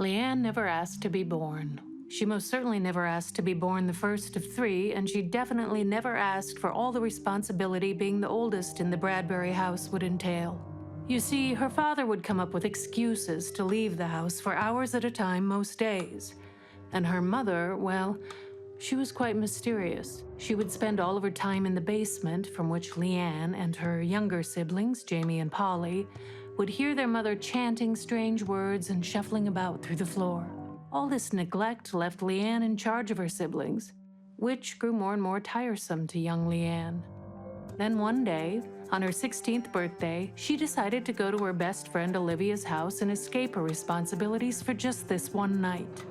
Leanne never asked to be born. She most certainly never asked to be born the first of three, and she definitely never asked for all the responsibility being the oldest in the Bradbury house would entail. You see, her father would come up with excuses to leave the house for hours at a time most days. And her mother, well, she was quite mysterious. She would spend all of her time in the basement, from which Leanne and her younger siblings, Jamie and Polly, would hear their mother chanting strange words and shuffling about through the floor. All this neglect left Leanne in charge of her siblings, which grew more and more tiresome to young Leanne. Then one day, on her 16th birthday, she decided to go to her best friend Olivia's house and escape her responsibilities for just this one night.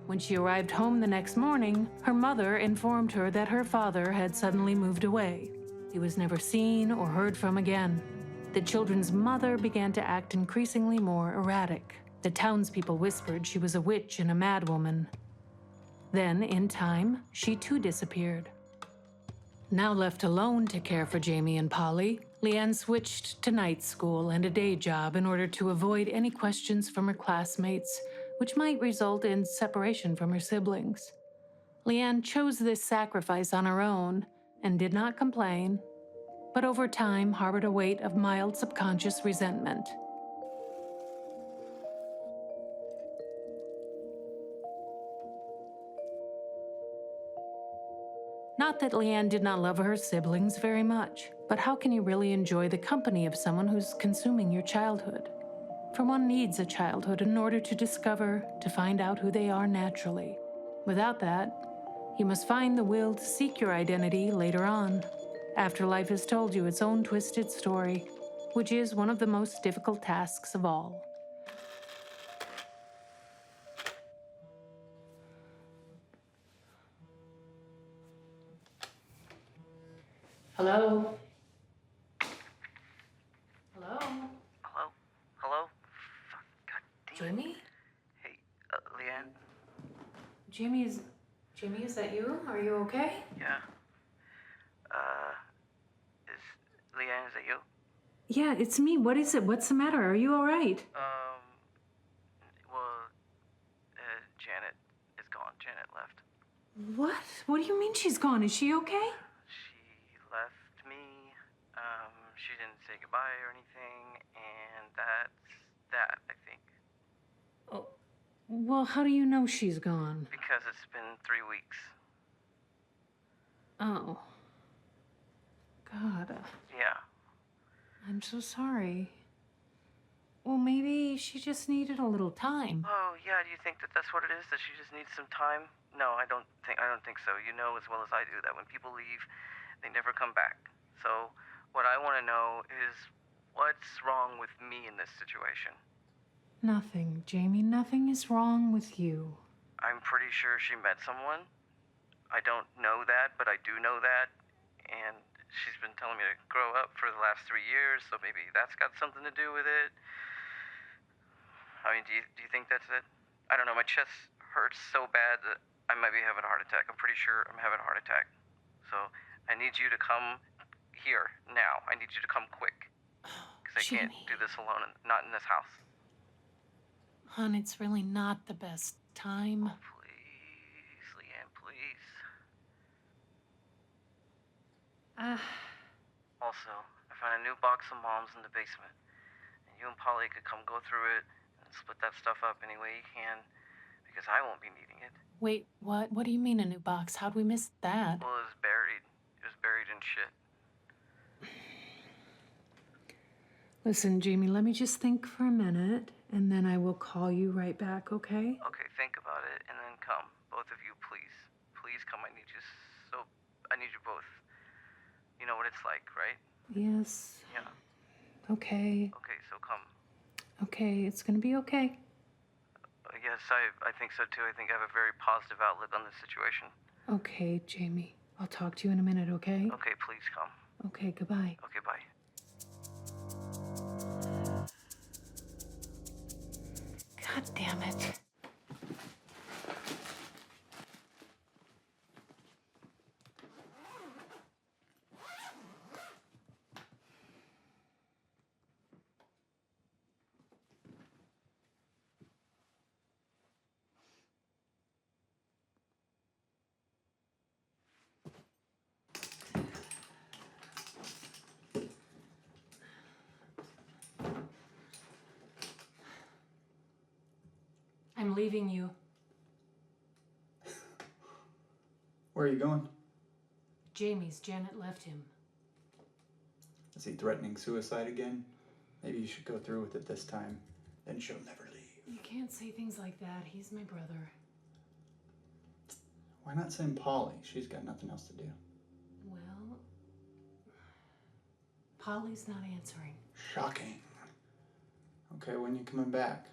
When she arrived home the next morning, her mother informed her that her father had suddenly moved away. He was never seen or heard from again. The children's mother began to act increasingly more erratic. The townspeople whispered she was a witch and a madwoman. Then, in time, she too disappeared. Now left alone to care for Jamie and Polly, Leanne switched to night school and a day job in order to avoid any questions from her classmates, which might result in separation from her siblings. Leanne chose this sacrifice on her own and did not complain, but over time harbored a weight of mild subconscious resentment. Not that Leanne did not love her siblings very much, but how can you really enjoy the company of someone who's consuming your childhood? For one needs a childhood in order to discover, to find out who they are naturally. Without that, you must find the will to seek your identity later on, after life has told you its own twisted story, which is one of the most difficult tasks of all. Hello? Hello? Hello? Hello? Fuck, God damn it. Jamie? Hey, Leanne? Jamie, is that you? Are you okay? Yeah. Leanne, is that you? Yeah, it's me. What is it? What's the matter? Are you all right? Well, Janet is gone. Janet left. What? What do you mean she's gone? Is she okay? She left me. She didn't say goodbye or anything, and that's that, I think. Oh, well, how do you know she's gone? Because it's been 3 weeks. Oh. God. Yeah. I'm so sorry. Well, maybe she just needed a little time. Oh, yeah, do you think that that's what it is? That she just needs some time? No, I don't think so. You know as well as I do that when people leave, they never come back. So, what I want to know is what's wrong with me in this situation? Nothing, Jamie. Nothing is wrong with you. I'm pretty sure she met someone. I don't know that, but I do know that. And she's been telling me to grow up for the last 3 years, so maybe that's got something to do with it. I mean, do you think that's it? I don't know, my chest hurts so bad that I might be having a heart attack. I'm pretty sure I'm having a heart attack. So I need you to come here, now. I need you to come quick. Because I can't do this alone, not in this house. Hon, it's really not the best time. Oh, please, Leanne, please. Also, I found a new box of moms in the basement. And you and Polly could come go through it and split that stuff up any way you can, because I won't be needing it. Wait, what? What do you mean a new box? How'd we miss that? Well, it was buried. It was buried in shit. Listen, Jamie, let me just think for a minute, and then I will call you right back, okay? Okay, think about it, and then come. Both of you, please. Please come. I need you so... I need you both. You know what it's like, right? Yes. Yeah. Okay. Okay, so come. Okay, it's gonna be okay. Yes, I think so too. I think I have a very positive outlook on this situation. Okay, Jamie. I'll talk to you in a minute, okay? Okay, please come. Okay, goodbye. Okay, bye. God damn it. leaving you. Where are you going? Jamie's. Janet left him. Is he threatening suicide again? Maybe you should go through with it this time. Then she'll never leave. You can't say things like that. He's my brother. Why not send Polly? She's got nothing else to do. Well, Polly's not answering. Shocking. Okay, when you coming back?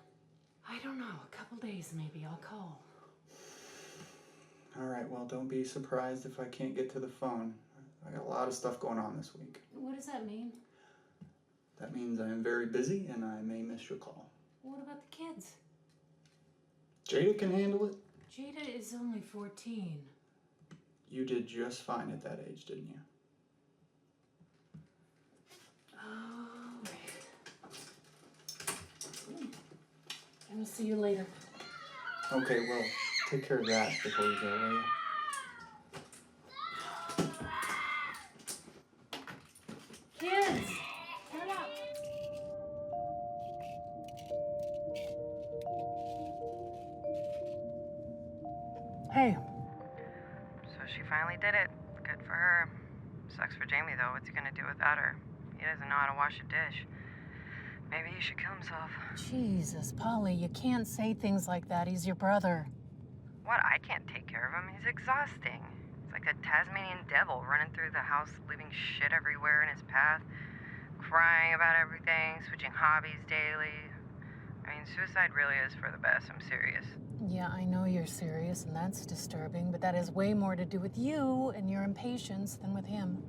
I don't know. A couple days maybe. I'll call. All right, well, don't be surprised if I can't get to the phone. I got a lot of stuff going on this week. What does that mean? That means I am very busy and I may miss your call. What about the kids? Jada can handle it. Jada is only 14. You did just fine at that age, didn't you? All right. I will see you later. Okay, well, take care of that before you go, will you? Kids! Turn up! Hey. So she finally did it. Good for her. Sucks for Jamie, though. What's he gonna do without her? He doesn't know how to wash a dish. Maybe he should kill himself. Jesus, Polly, you can't say things like that. He's your brother. What? I can't take care of him. He's exhausting. He's like a Tasmanian devil running through the house, leaving shit everywhere in his path, crying about everything, switching hobbies daily. I mean, suicide really is for the best. I'm serious. Yeah, I know you're serious, and that's disturbing, but that has way more to do with you and your impatience than with him.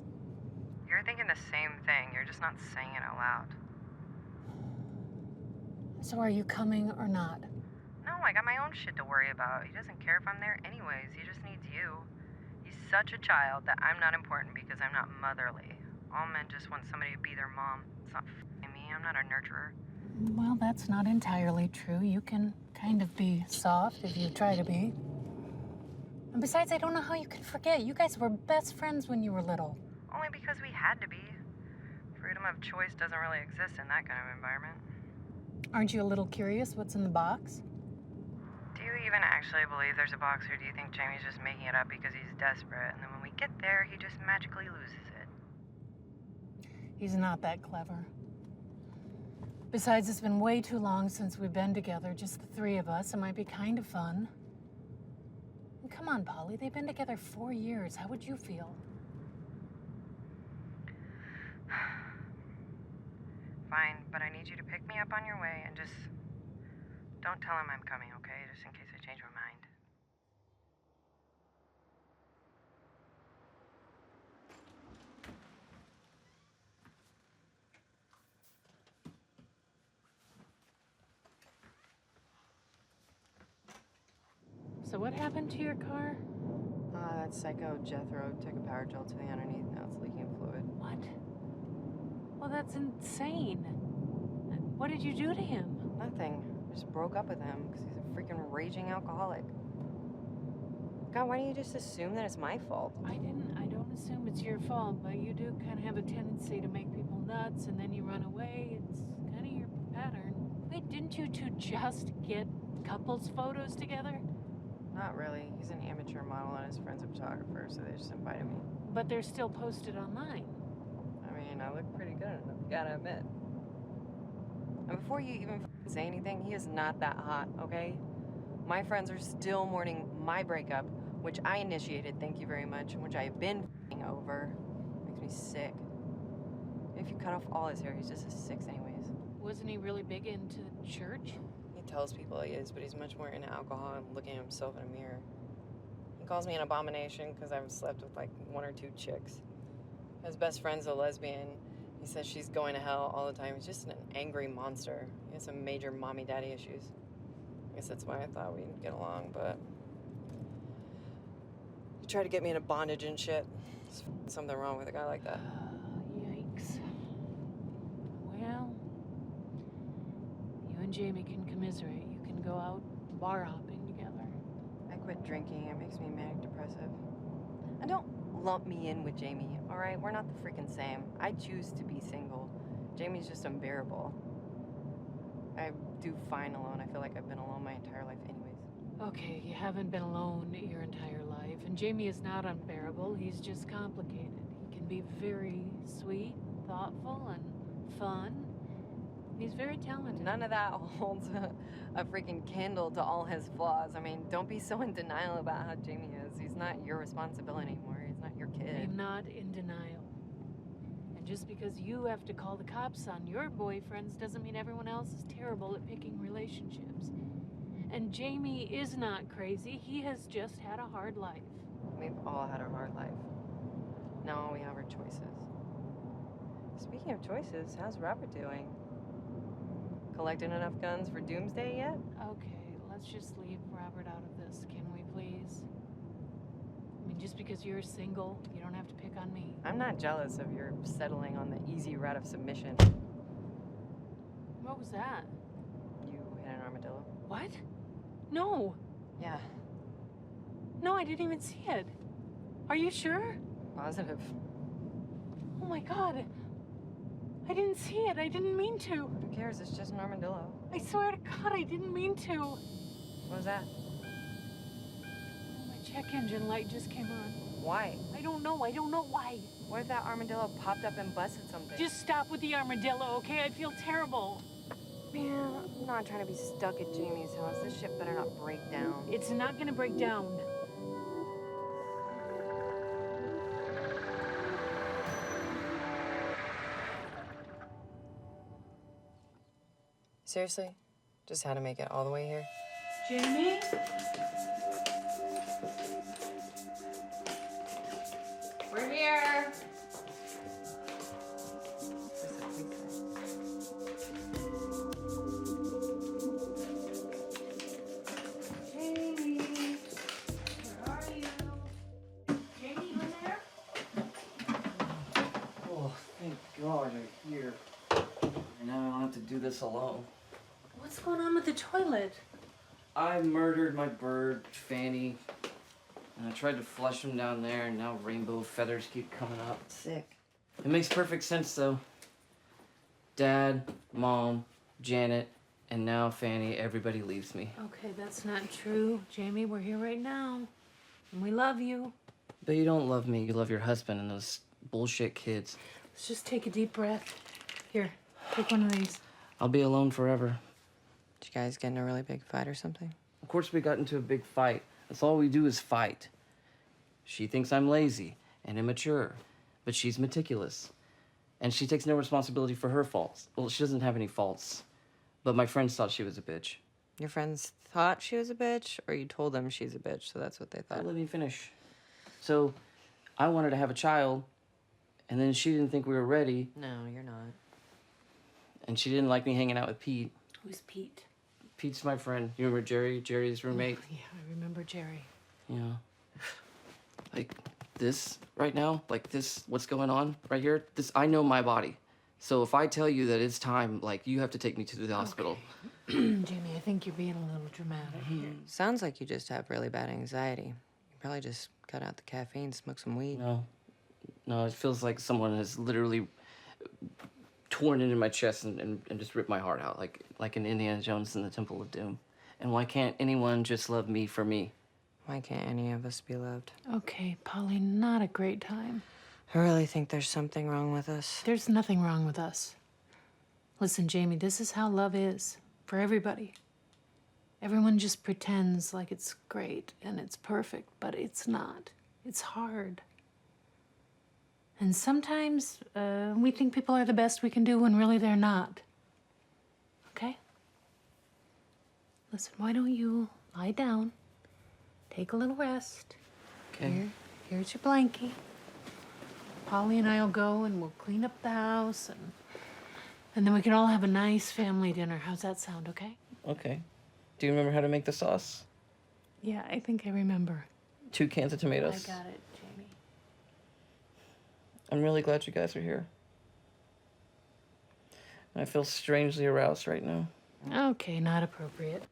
You're thinking the same thing. You're just not saying it out loud. So are you coming or not? No, I got my own shit to worry about. He doesn't care if I'm there anyways. He just needs you. He's such a child that I'm not important because I'm not motherly. All men just want somebody to be their mom. It's not me. I'm not a nurturer. Well, that's not entirely true. You can kind of be soft if you try to be. And besides, I don't know how you can forget. You guys were best friends when you were little. Only because we had to be. Freedom of choice doesn't really exist in that kind of environment. Aren't you a little curious what's in the box? Do you even actually believe there's a box, or do you think Jamie's just making it up because he's desperate, and then when we get there, he just magically loses it? He's not that clever. Besides, it's been way too long since we've been together, just the three of us. It might be kind of fun. And come on, Polly, they've been together 4 years. How would you feel? Fine, but I need you to pick me up on your way and just don't tell him I'm coming, okay? Just in case I change my mind. So what happened to your car? That psycho Jethro took a power drill to the underneath. Now it's leaking fluid. What? Well, that's insane. What did you do to him? Nothing. I just broke up with him because he's a freaking raging alcoholic. God, why don't you just assume that it's my fault? I don't assume it's your fault, but you do kind of have a tendency to make people nuts and then you run away. It's kind of your pattern. Wait, didn't you two just get couples photos together? Not really. He's an amateur model and his friend's a photographer, so they just invited me. But they're still posted online. I mean, I look pretty good enough, you gotta admit. And before you even say anything, he is not that hot, okay? My friends are still mourning my breakup, which I initiated, thank you very much, and which I have been over. Makes me sick. If you cut off all his hair, he's just a 6 anyways. Wasn't he really big into church? He tells people he is, but he's much more into alcohol and looking at himself in a mirror. He calls me an abomination because I've slept with like 1 or 2 chicks. His best friend's a lesbian. He says she's going to hell all the time. He's just an angry monster. He has some major mommy-daddy issues. I guess that's why I thought we'd get along, but he tried to get me into bondage and shit. There's something wrong with a guy like that. Yikes. Well, you and Jamie can commiserate. You can go out bar hopping together. I quit drinking. It makes me manic depressive. And don't lump me in with Jamie, all right? We're not the freaking same. I choose to be single. Jamie's just unbearable. I do fine alone. I feel like I've been alone my entire life anyways. Okay, you haven't been alone your entire life, and Jamie is not unbearable. He's just complicated. He can be very sweet, thoughtful, and fun. He's very talented. None of that holds a freaking candle to all his flaws. I mean, don't be so in denial about how Jamie is. He's not your responsibility anymore. He's not your kid. I'm not in denial. And just because you have to call the cops on your boyfriends doesn't mean everyone else is terrible at picking relationships. And Jamie is not crazy. He has just had a hard life. We've all had a hard life. Now all we have are choices. Speaking of choices, how's Robert doing? Collecting enough guns for doomsday yet? Okay, let's just leave Robert out of this, can we please? I mean, just because you're single, you don't have to pick on me. I'm not jealous of your settling on the easy route of submission. What was that? You hit an armadillo? What? No. Yeah, No, I didn't even see it. Are you sure? positive. Oh my god. I didn't see it. I didn't mean to. Who cares? It's just an armadillo. I swear to God, I didn't mean to. What was that? My check engine light just came on. Why? I don't know. I don't know why. What if that armadillo popped up and busted something? Just stop with the armadillo, okay? I feel terrible. Man, I'm not trying to be stuck at Jamie's house. This shit better not break down. It's not gonna break down. Seriously? Just had to make it all the way here? Jamie? We're here! Jamie, where are you? Jamie, you in there? Oh, thank God you're here. And now I don't have to do this alone. What's going on with the toilet? I murdered my bird, Fanny. And I tried to flush him down there, and now rainbow feathers keep coming up. Sick. It makes perfect sense, though. Dad, Mom, Janet, and now Fanny, everybody leaves me. Okay, that's not true. Jamie, we're here right now. And we love you. But you don't love me, you love your husband and those bullshit kids. Let's just take a deep breath. Here, take one of these. I'll be alone forever. Did you guys get in a really big fight or something? Of course we got into a big fight. That's all we do is fight. She thinks I'm lazy and immature, but she's meticulous. And she takes no responsibility for her faults. Well, she doesn't have any faults. But my friends thought she was a bitch. Your friends thought she was a bitch, or you told them she's a bitch, so that's what they thought? Let me finish. So, I wanted to have a child, and then she didn't think we were ready, No, you're not. and she didn't like me hanging out with Pete. Who's Pete? Pete's my friend. You remember Jerry? Jerry's roommate? Yeah, I remember Jerry. Yeah. Like this right now, like this, what's going on right here, this, I know my body. So if I tell you that it's time, like, you have to take me to the hospital. Jamie, I think you're being a little dramatic here. Sounds like you just have really bad anxiety. You probably just cut out the caffeine, smoke some weed. No, it feels like someone has literally torn into my chest and just ripped my heart out, like an Indiana Jones in the Temple of Doom. And why can't anyone just love me for me? Why can't any of us be loved? Okay, Polly, not a great time. I really think there's something wrong with us. There's nothing wrong with us. Listen, Jamie, this is how love is for everybody. Everyone just pretends like it's great and it's perfect, but it's not. It's hard. And sometimes we think people are the best we can do when really they're not. Okay? Listen, why don't you lie down, take a little rest. Okay. Here's your blankie. Polly and I'll go and we'll clean up the house and then we can all have a nice family dinner. How's that sound, okay? Okay. Do you remember how to make the sauce? Yeah, I think I remember. 2 cans of tomatoes. I got it, Jamie. I'm really glad you guys are here. I feel strangely aroused right now. Okay, not appropriate.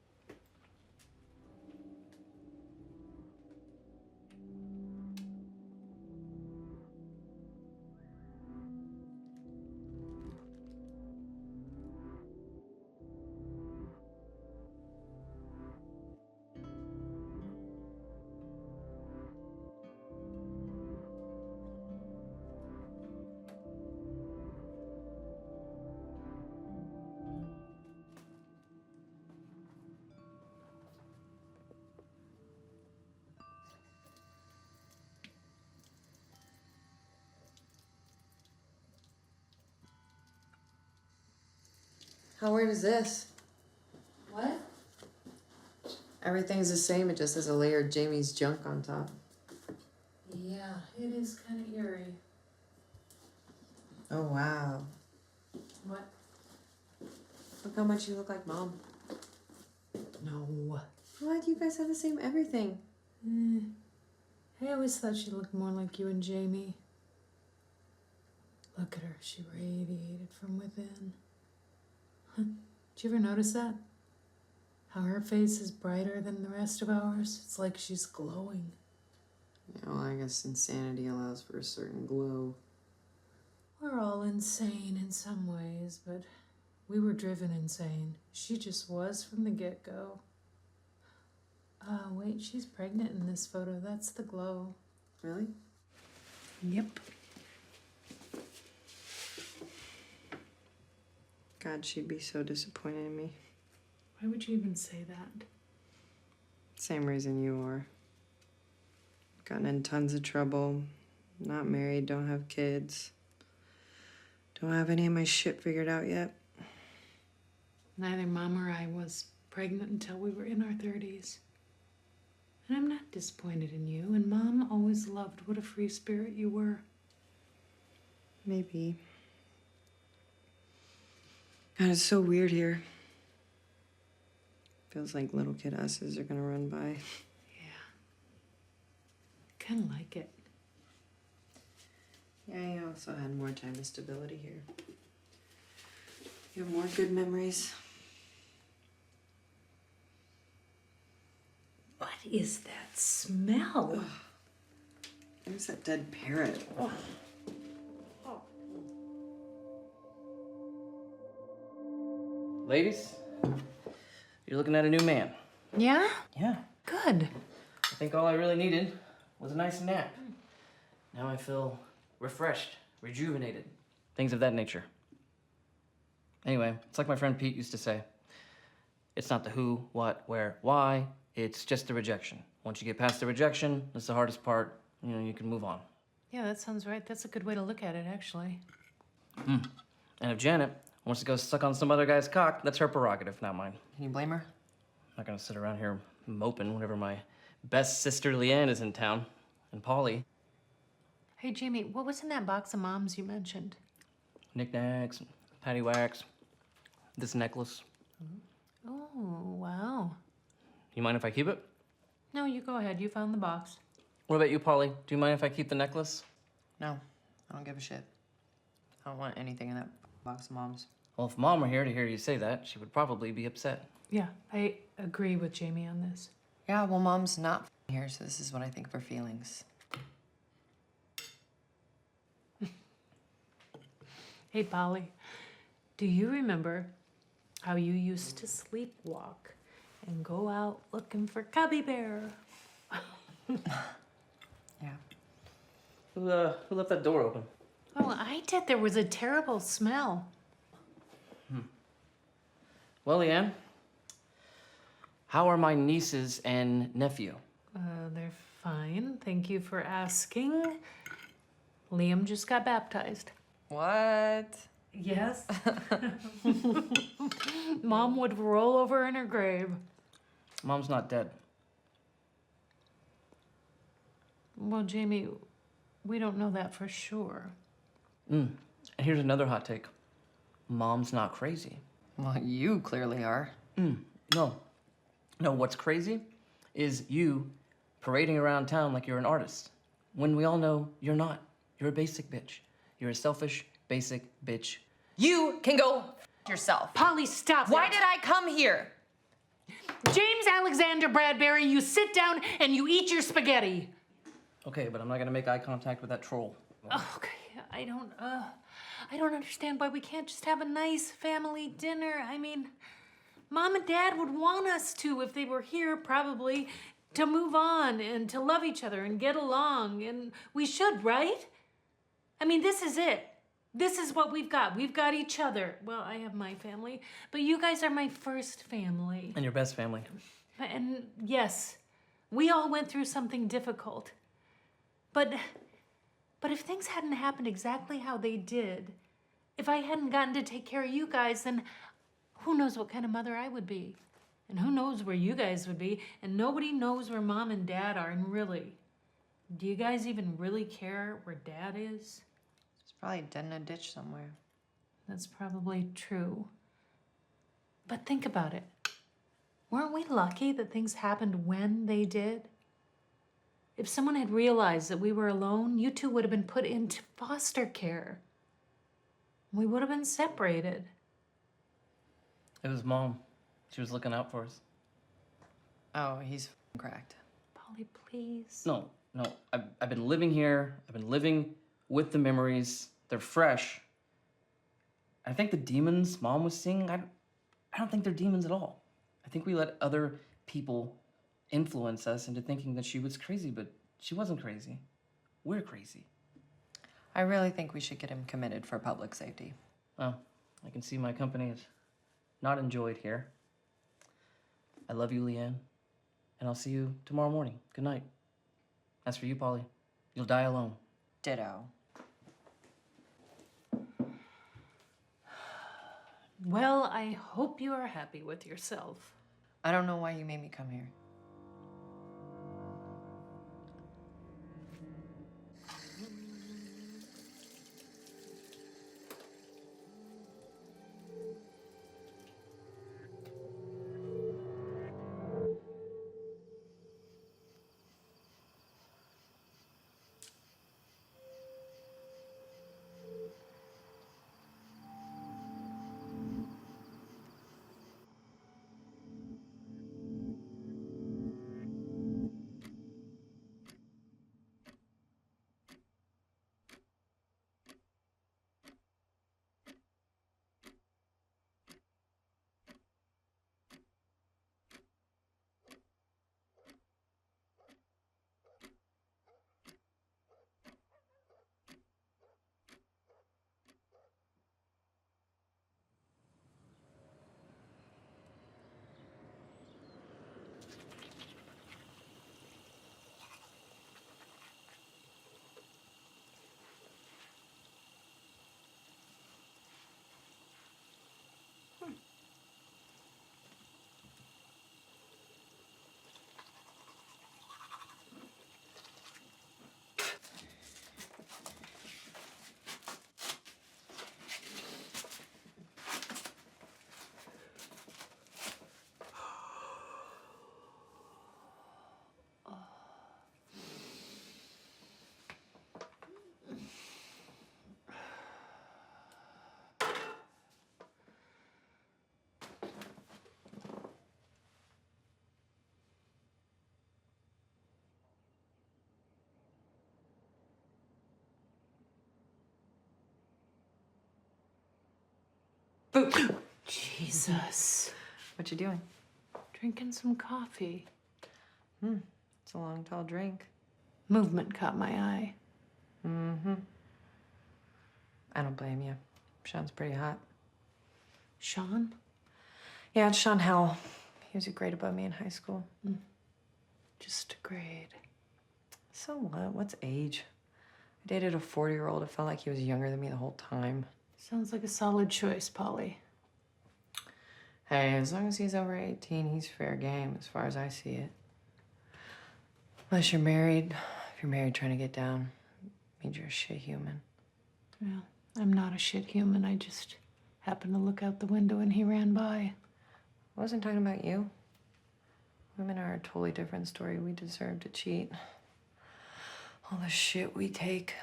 How weird is this? What? Everything's the same, it just has a layer of Jamie's junk on top. Yeah, it is kind of eerie. Oh, wow. What? Look how much you look like Mom. No. What? You guys have the same everything. I always thought she looked more like you and Jamie. Look at her. She radiated from within. Did you ever notice that? How her face is brighter than the rest of ours? It's like she's glowing. Yeah, well, I guess insanity allows for a certain glow. We're all insane in some ways, but we were driven insane. She just was from the get-go. Wait, she's pregnant in this photo. That's the glow. Really? Yep. God, she'd be so disappointed in me. Why would you even say that? Same reason you are. Gotten in tons of trouble. Not married, don't have kids. Don't have any of my shit figured out yet. Neither Mom or I was pregnant until we were in our 30s. And I'm not disappointed in you, and Mom always loved what a free spirit you were. Maybe. God, it's so weird here. Feels like little kid us's are gonna run by. Yeah. Kind of like it. Yeah, you also had more time of stability here. You have more good memories. What is that smell? Ugh. There's that dead parrot. Oh. Ladies, you're looking at a new man. Yeah? Yeah. Good. I think all I really needed was a nice nap. Now I feel refreshed, rejuvenated, things of that nature. Anyway, it's like my friend Pete used to say. It's not the who, what, where, why. It's just the rejection. Once you get past the rejection, that's the hardest part. You can move on. Yeah, that sounds right. That's a good way to look at it, actually. And if Janet wants to go suck on some other guy's cock, that's her prerogative, not mine. Can you blame her? I'm not gonna sit around here moping whenever my best sister Leanne is in town, and Polly. Hey, Jamie, what was in that box of Mom's you mentioned? Knickknacks, paddywhacks, this necklace. Oh, wow. You mind if I keep it? No, you go ahead. You found the box. What about you, Polly? Do you mind if I keep the necklace? No, I don't give a shit. I don't want anything in that box of Mom's. Well, if Mom were here to hear you say that, she would probably be upset. Yeah, I agree with Jamie on this. Yeah, well, Mom's not here, so this is what I think of her feelings. Hey, Polly, do you remember how you used to sleepwalk and go out looking for Cubby Bear? Yeah. Who left that door open? Oh, I did. There was a terrible smell. Well, Leanne, how are my nieces and nephew? They're fine. Thank you for asking. Liam just got baptized. What? Yes. Mom would roll over in her grave. Mom's not dead. Well, Jamie, we don't know that for sure. And here's another hot take. Mom's not crazy. Well, you clearly are. No, what's crazy is you parading around town like you're an artist, when we all know you're not. You're a basic bitch. You're a selfish, basic bitch. You can go yourself. Polly, stop Why that. did I come here? James Alexander Bradbury, you sit down and you eat your spaghetti. Okay, but I'm not gonna make eye contact with that troll. Okay, I don't understand why we can't just have a nice family dinner. I mean, Mom and Dad would want us to if they were here, probably, to move on and to love each other and get along, and we should, right? I mean, this is it. This is what we've got. We've got each other. Well, I have my family, but you guys are my first family. And your best family. And yes, we all went through something difficult. But if things hadn't happened exactly how they did, if I hadn't gotten to take care of you guys, then Who knows what kind of mother I would be? And who knows where you guys would be? And nobody knows where Mom and Dad are. And really, do you guys even really care where Dad is? He's probably dead in a ditch somewhere. That's probably true. But think about it. Weren't we lucky that things happened when they did? If someone had realized that we were alone, you two would have been put into foster care. We would have been separated. It was Mom. She was looking out for us. Oh, he's cracked. Polly, please. No. I've been living here. I've been living with the memories. They're fresh. I think the demons Mom was seeing, I don't think they're demons at all. I think we let other people influence us into thinking that she was crazy, but she wasn't crazy. We're crazy. I really think we should get him committed for public safety. Oh, I can see my company is not enjoyed here. I love you, Leanne, and I'll see you tomorrow morning. Good night. As for you, Polly, you'll die alone. Ditto. Well, I hope you are happy with yourself. I don't know why you made me come here. Jesus. What you doing? Drinking some coffee. It's a long, tall drink. Movement caught my eye. Mm-hmm. I don't blame you. Sean's pretty hot. Sean? Yeah, it's Sean Howell. He was a grade above me in high school. Just a grade. So what? What's age? I dated a 40-year-old. It felt like he was younger than me the whole time. Sounds like a solid choice, Polly. Hey, as long as he's over 18, he's fair game as far as I see it. Unless you're married. If you're married trying to get down, means you're a shit human. Well, I'm not a shit human. I just happened to look out the window and he ran by. I wasn't talking about you. Women are a totally different story. We deserve to cheat. All the shit we take.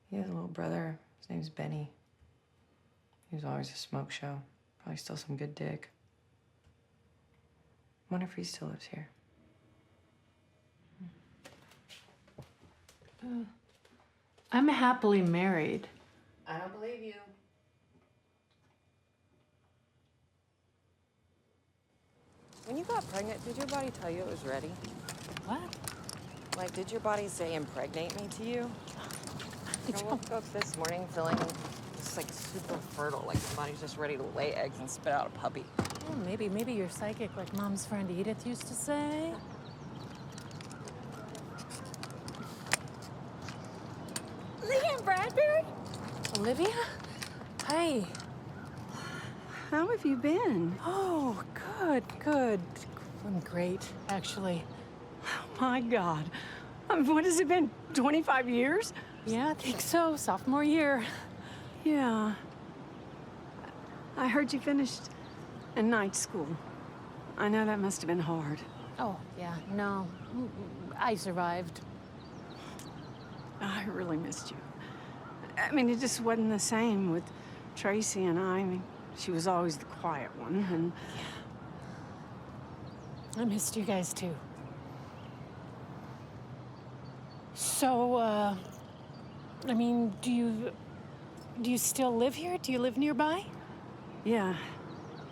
He has a little brother. His name's Benny. He was always a smoke show. Probably still some good dick. Wonder if he still lives here. I'm happily married. I don't believe you. When you got pregnant, did your body tell you it was ready? What? Like, did your body say impregnate me to you? I woke up this morning feeling just like super fertile, like your body's just ready to lay eggs and spit out a puppy. Oh, maybe you're psychic like Mom's friend Edith used to say. Leanne Bradbury? Olivia? Hi. How have you been? Oh, good, good. I'm great, actually. Oh my God. What has it been, 25 years? Yeah, I think so. Sophomore year. Yeah. I heard you finished in night school. I know that must have been hard. Oh, yeah, no. I survived. I really missed you. I mean, it just wasn't the same with Tracy and I. I mean, she was always the quiet one, and... I missed you guys, too. So, I mean, do you still live here? Do you live nearby? Yeah,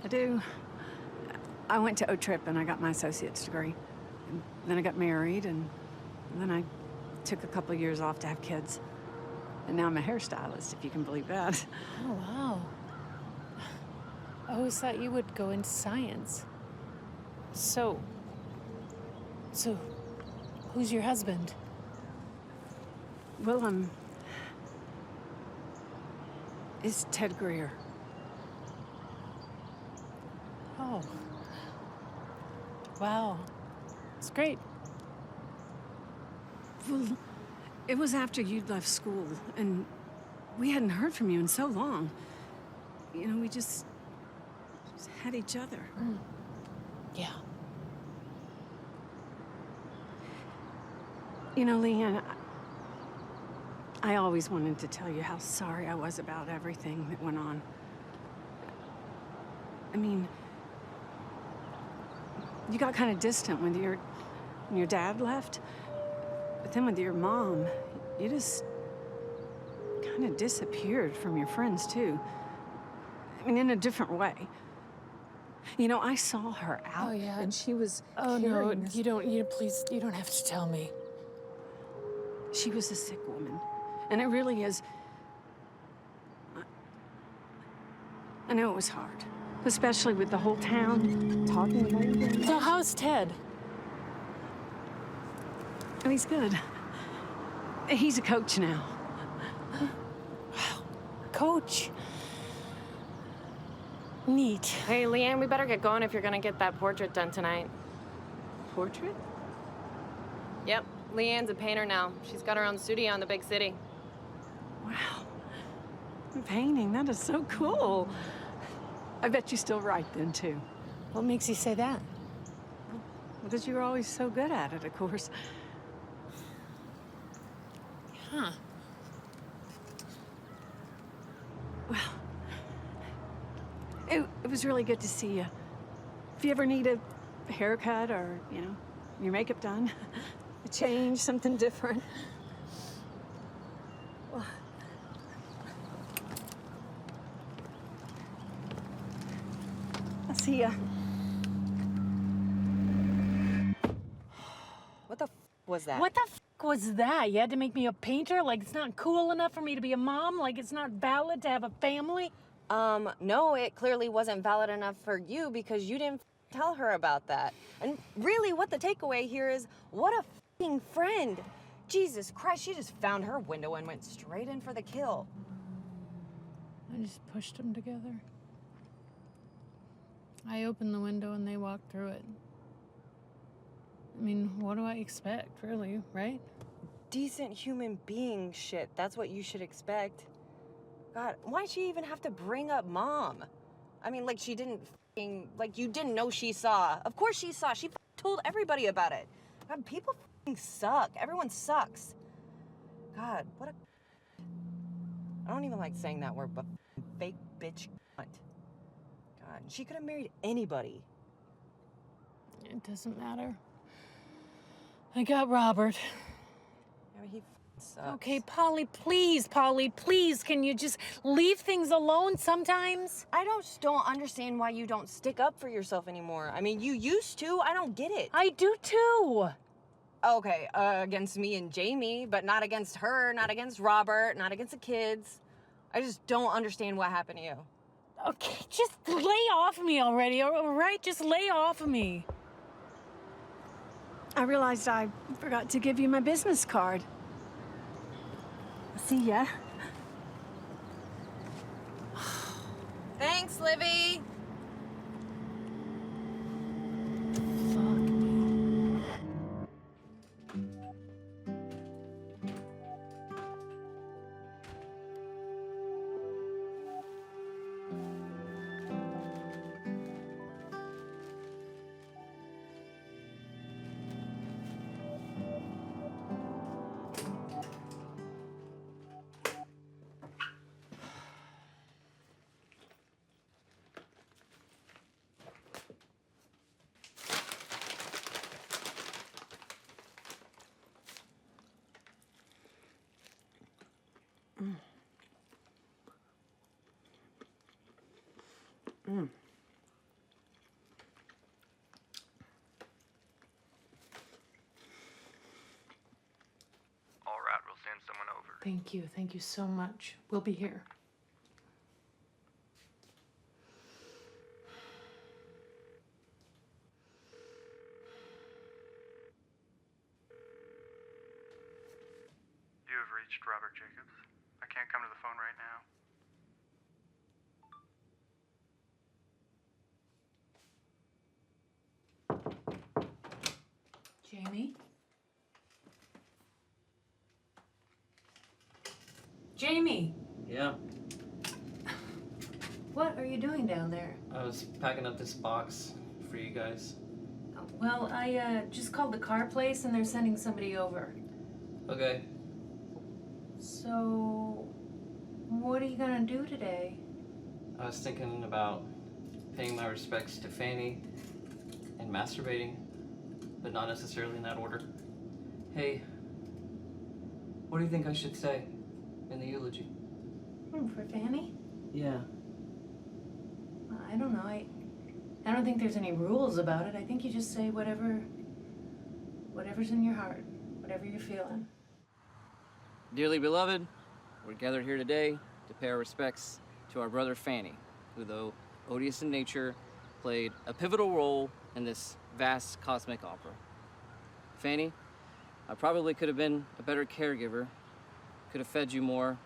I do. I went to O-Trip and I got my associate's degree. And then I got married, and then I took a couple of years off to have kids. And now I'm a hairstylist, if you can believe that. Oh, wow. I always thought you would go into science. So, who's your husband? Well, it's Ted Greer. Oh. Wow. It's great. Well, it was after you'd left school, and we hadn't heard from you in so long. You know, we just had each other. Yeah. You know, Leanne, I always wanted to tell you how sorry I was about everything that went on. I mean, you got kind of distant when your dad left, but then with your mom, you just kind of disappeared from your friends, too. I mean, in a different way. You know, I saw her out. Oh, yeah. And she was Oh, no, carrying this- please, you don't have to tell me. She was a sick woman. And it really is... I know it was hard. Especially with the whole town talking about you. So how's Ted? Oh, he's good. He's a coach now. Coach. Neat. Hey, Leanne, we better get going if you're gonna get that portrait done tonight. Portrait? Yep, Leanne's a painter now. She's got her own studio in the big city. Wow. Painting, that is so cool. I bet you still write then, too. What makes you say that? Because you were always so good at it, of course. Huh. Well, it was really good to see you. If you ever need a haircut or, you know, your makeup done, a change, something different. Well, I'll see ya. What the was that? What the was that? You had to make me a painter? Like it's not cool enough for me to be a mom? Like it's not valid to have a family? No, it clearly wasn't valid enough for you because you didn't tell her about that. And really, what the takeaway here is, what a f***ing friend. Jesus Christ, she just found her window and went straight in for the kill. I just pushed them together. I opened the window and they walked through it. I mean, what do I expect, really, right? Decent human being shit. That's what you should expect. God, why'd she even have to bring up Mom? I mean, like she didn't f***ing, like you didn't know she saw. Of course she saw. She told everybody about it. God, people f***ing suck. Everyone sucks. God, what a... I don't even like saying that word, but fake bitch cunt. God, she could have married anybody. It doesn't matter. I got Robert. I mean, he sucks. Okay, Polly, please, can you just leave things alone sometimes? I just don't understand why you don't stick up for yourself anymore. I mean, you used to. I don't get it. I do too. Okay, against me and Jamie, but not against her, not against Robert, not against the kids. I just don't understand what happened to you. Okay, just lay off me already, all right? Just lay off of me. I realized I forgot to give you my business card. See ya. Thanks, Livy. Fuck me. All right, we'll send someone over. Thank you. Thank you so much. We'll be here. You have reached Robert Jacobs. I can't come to the phone right now. Jamie? Jamie! Yeah, What are you doing down there? I was packing up this box for you guys. Well, I just called the car place and they're sending somebody over. Okay. So, what are you gonna do today? I was thinking about paying my respects to Fanny and masturbating, but not necessarily in that order. Hey, what do you think I should say in the eulogy? For Fanny? Yeah. I don't know. I don't think there's any rules about it. I think you just say whatever's in your heart, whatever you're feeling. Dearly beloved, we're gathered here today to pay our respects to our brother Fanny, who, though odious in nature, played a pivotal role in this vast cosmic opera. Fanny, I probably could have been a better caregiver, could have fed you more,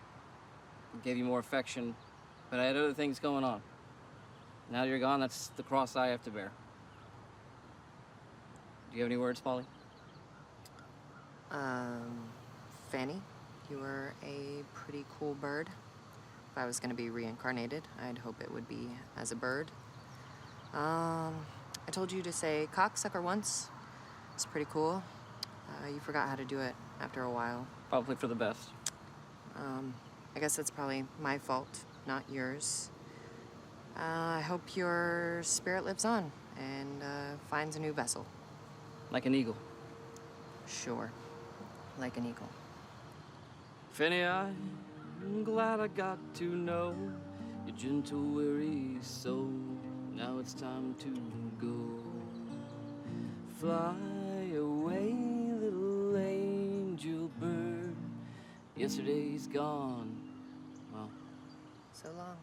gave you more affection, but I had other things going on. Now you're gone, that's the cross I have to bear. Do you have any words, Polly? Fanny, you were a pretty cool bird. If I was gonna be reincarnated, I'd hope it would be as a bird. I told you to say cocksucker once. It's pretty cool. You forgot how to do it after a while. Probably for the best. I guess that's probably my fault, not yours. I hope your spirit lives on and finds a new vessel. Like an eagle. Sure, like an eagle. Fanny, I'm glad I got to know your gentle, weary soul. Now it's time to go. Fly away, little angel bird. Yesterday's gone. Well, So long.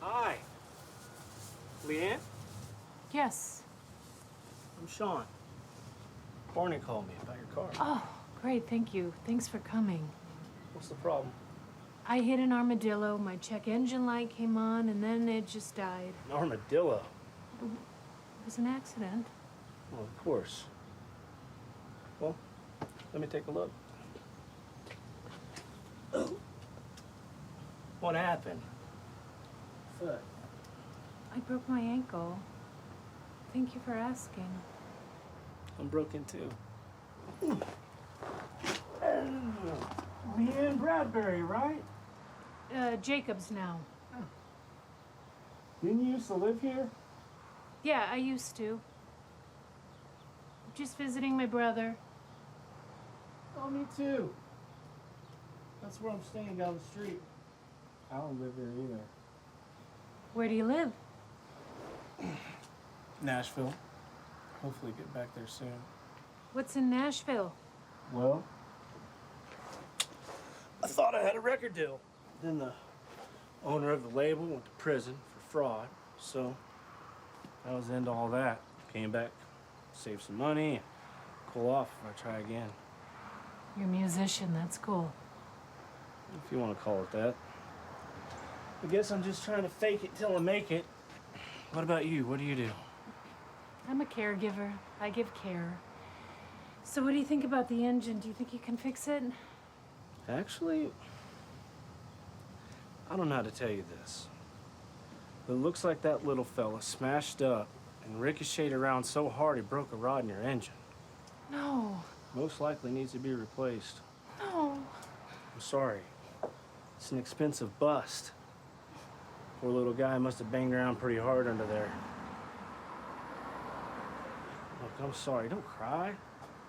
Hi. Leanne? Yes. I'm Sean. Barney called me about your car. Oh, great. Thank you. Thanks for coming. What's the problem? I hit an armadillo. My check engine light came on, and then it just died. An armadillo. It was an accident. Well, of course. Well, let me take a look. What happened? Foot. I broke my ankle. Thank you for asking. I'm broken too. Leanne Bradbury, right? Jacobs now. Didn't you used to live here? Yeah, I used to. Just visiting my brother. Oh, me too. That's where I'm staying down the street. I don't live here either. Where do you live? Nashville. Hopefully get back there soon. What's in Nashville? Well, I thought I had a record deal. Then the owner of the label went to prison for fraud. So I was into all that. Came back, save some money, and cool off if I try again. You're a musician, that's cool. If you want to call it that. I guess I'm just trying to fake it till I make it. What about you? What do you do? I'm a caregiver. I give care. So what do you think about the engine? Do you think you can fix it? Actually, I don't know how to tell you this. But it looks like that little fella smashed up and ricocheted around so hard he broke a rod in your engine. No. Most likely needs to be replaced. No. I'm sorry. It's an expensive bust. Poor little guy must have banged around pretty hard under there. Look, I'm sorry. Don't cry.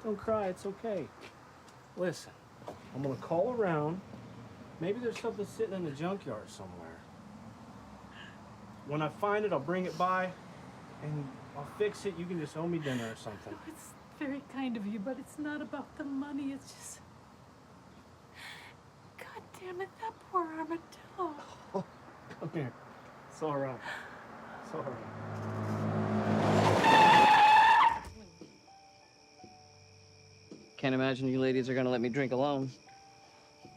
Don't cry. It's okay. Listen, I'm gonna call around. Maybe there's something sitting in the junkyard somewhere. When I find it, I'll bring it by, and I'll fix it. You can just owe me dinner or something. No, it's very kind of you, but it's not about the money. It's just... God damn it, that poor armadillo. Oh, come here. It's all right. It's all right. Can't imagine you ladies are gonna let me drink alone.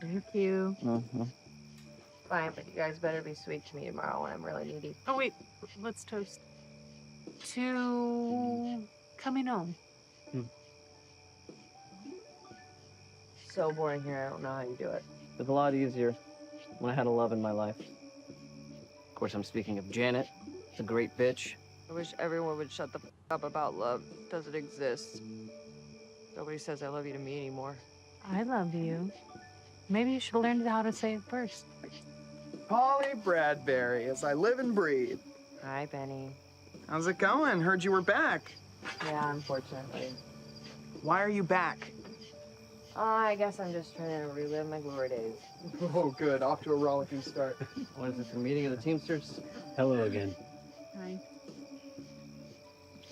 Thank you. Uh-huh. Fine, but you guys better be sweet to me tomorrow when I'm really needy. Oh, wait. Let's toast. To coming home. So boring here, I don't know how you do it. It was a lot easier when I had a love in my life. Of course, I'm speaking of Janet, the great bitch. I wish everyone would shut the f up about love. It doesn't exist. Nobody says I love you to me anymore. I love you. Maybe you should learn how to say it first. Polly Bradbury, as I live and breathe. Hi, Benny. How's it going? Heard you were back. Yeah, unfortunately. Why are you back? Oh, I guess I'm just trying to relive my glory days. Oh, good. Off to a rollicking start. What is this, a meeting of the Teamsters? Hello again. Hi.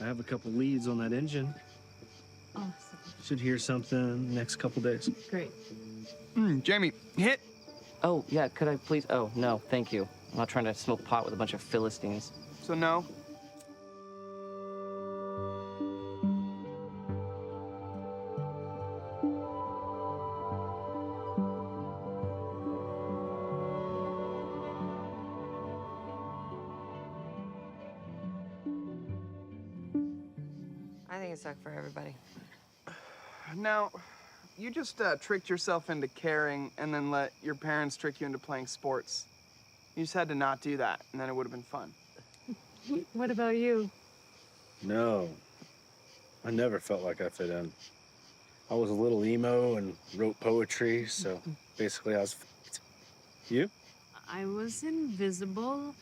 I have a couple leads on that engine. Awesome. Should hear something next couple days. Great. Jamie, hit. Oh, yeah, could I please? Oh, no, thank you. I'm not trying to smoke pot with a bunch of Philistines. So no. I think it sucked for everybody. Now, you just tricked yourself into caring and then let your parents trick you into playing sports. You just had to not do that, and then it would have been fun. What about you? No. I never felt like I fit in. I was a little emo and wrote poetry, so basically I was... You? I was invisible.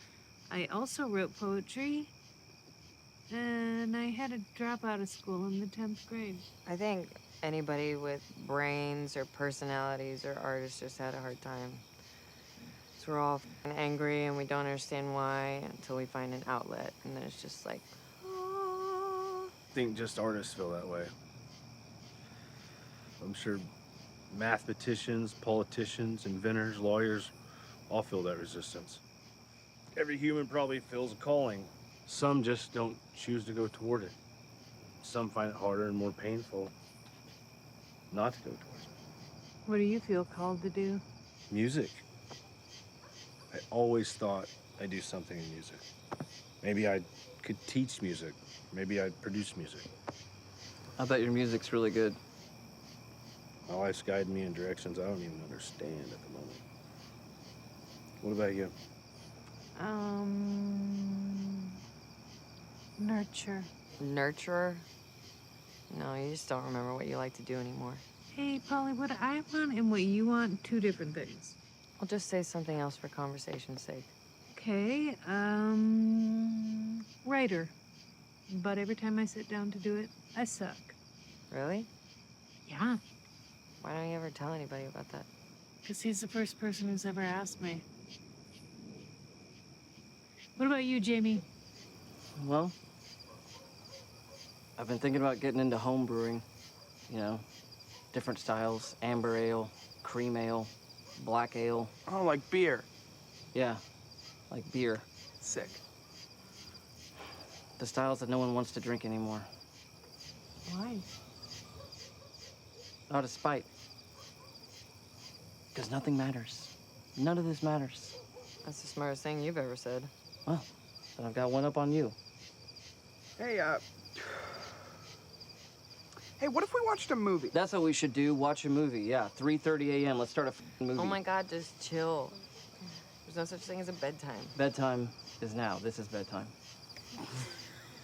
I also wrote poetry. And I had to drop out of school in the 10th grade. I think anybody with brains or personalities or artists just had a hard time. So we're all f***ing angry and we don't understand why until we find an outlet. And then it's just like, I think just artists feel that way. I'm sure mathematicians, politicians, inventors, lawyers all feel that resistance. Every human probably feels a calling. Some just don't choose to go toward it. Some find it harder and more painful not to go towards it. What do you feel called to do? Music. I always thought I'd do something in music. Maybe I could teach music. Maybe I'd produce music. I bet your music's really good. My life's guiding me in directions I don't even understand at the moment. What about you? Nurture. nurturer? No, you just don't remember what you like to do anymore. Hey, Polly, what I want and what you want, two different things. I'll just say something else for conversation's sake. Okay, writer. But every time I sit down to do it, I suck. Really? Yeah. Why don't you ever tell anybody about that? Because he's the first person who's ever asked me. What about you, Jamie? Well, I've been thinking about getting into home brewing. You know, different styles, amber ale, cream ale, black ale. Oh, like beer. Yeah, like beer. Sick. The styles that no one wants to drink anymore. Why? Out of spite. Because nothing matters. None of this matters. That's the smartest thing you've ever said. Well, then I've got one up on you. Hey, hey, what if we watched a movie? That's what we should do, watch a movie. Yeah, 3:30 a.m. Let's start a movie. Oh my God, just chill. There's no such thing as a bedtime. Bedtime is now. This is bedtime.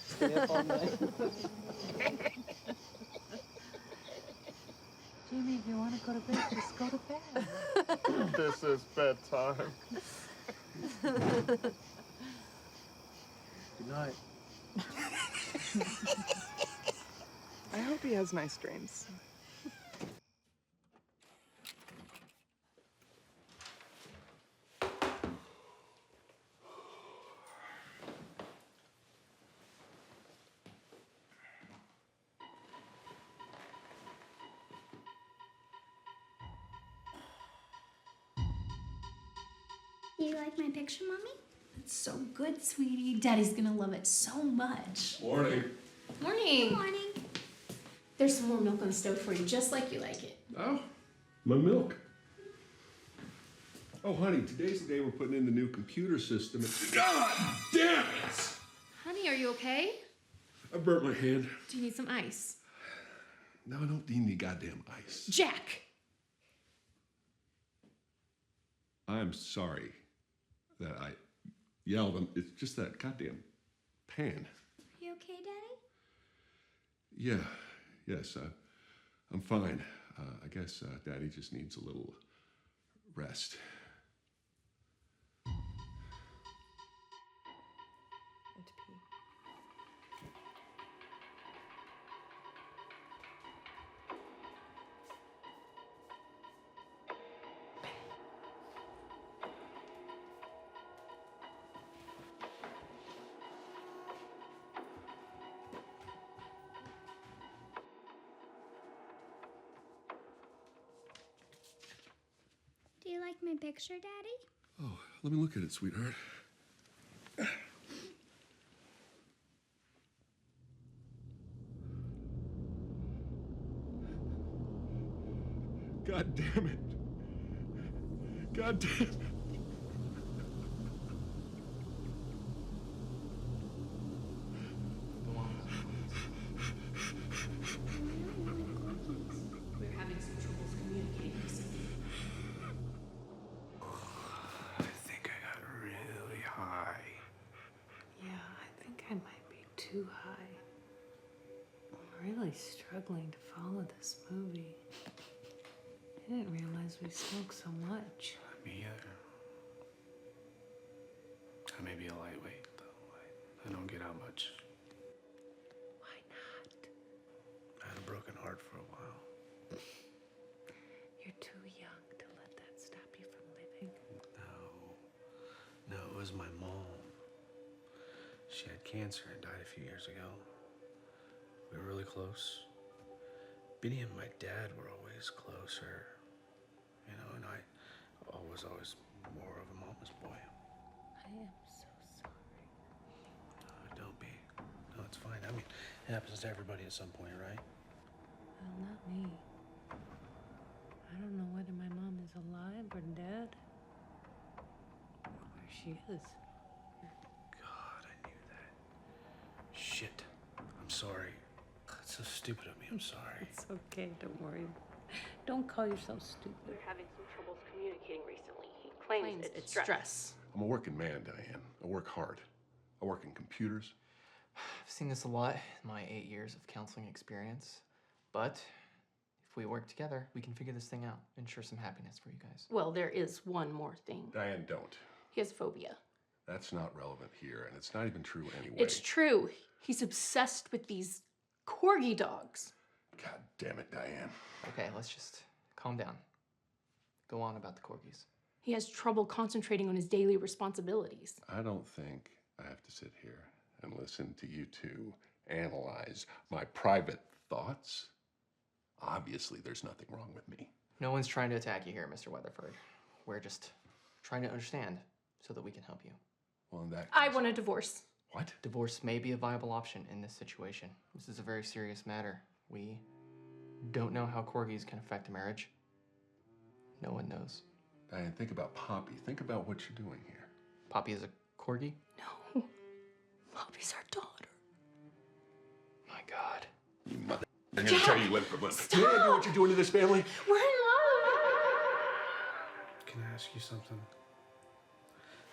Stay up all night. Jamie, if you want to go to bed, just go to bed. This is bedtime. Good night. I hope he has nice dreams. You like my picture, Mommy? It's so good, sweetie. Daddy's gonna love it so much. Morning. Morning. Good morning. There's some more milk on the stove for you, just like you like it. Oh, my milk. Oh, honey, today's the day we're putting in the new computer system. God damn it! Honey, are you okay? I burnt my hand. Do you need some ice? No, I don't need any goddamn ice. Jack! I'm sorry that I yelled. It's just that goddamn pan. Are you okay, Daddy? Yeah, yes, I'm fine. I guess Daddy just needs a little rest. Do you like my picture, Daddy? Oh, let me look at it, sweetheart. God damn it. God damn it. We're having some troubles communicating recently. I think I got really high. Yeah, I think I might be too high. I'm really struggling to follow this movie. I didn't realize we smoke so much. Me either. I may be a lightweight, though. I don't get out much. Why not? I had a broken heart for a while. You're too young to let that stop you from living. No, it was my mom. She had cancer and died a few years ago. We were really close. Benny and my dad were always closer. You know, and I was always more of a mama's boy. I am so sorry. Don't be. No, it's fine. I mean, it happens to everybody at some point, right? Well, not me. I don't know whether my mom is alive or dead. Or where she is. God, I knew that. Shit. I'm sorry. That's so stupid of me. I'm sorry. It's okay, don't worry. Don't call yourself stupid. We're having some troubles communicating recently. He claims it's stress. I'm a working man, Diane. I work hard. I work in computers. I've seen this a lot in my 8 years of counseling experience, but if we work together, we can figure this thing out. Ensure some happiness for you guys. Well, there is one more thing. Diane, don't. He has phobia. That's not relevant here, and it's not even true anyway. It's true. He's obsessed with these Corgi dogs. God damn it, Diane. Okay, let's just Calm down. Go on about the Corgis. He has trouble concentrating on his daily responsibilities. I don't think I have to sit here and listen to you two analyze my private thoughts. Obviously, there's nothing wrong with me. No one's trying to attack you here, Mr. Weatherford. We're just trying to understand so that we can help you. Well, in that case, I want a divorce. What? Divorce may be a viable option in this situation. This is a very serious matter. We don't know how Corgis can affect a marriage. No one knows. Diane, think about Poppy. Think about what you're doing here. Poppy is a Corgi? No. Poppy's our daughter. My God. You mother. I'm gonna tell you what you're doing to this family. We're in love. Can I ask you something?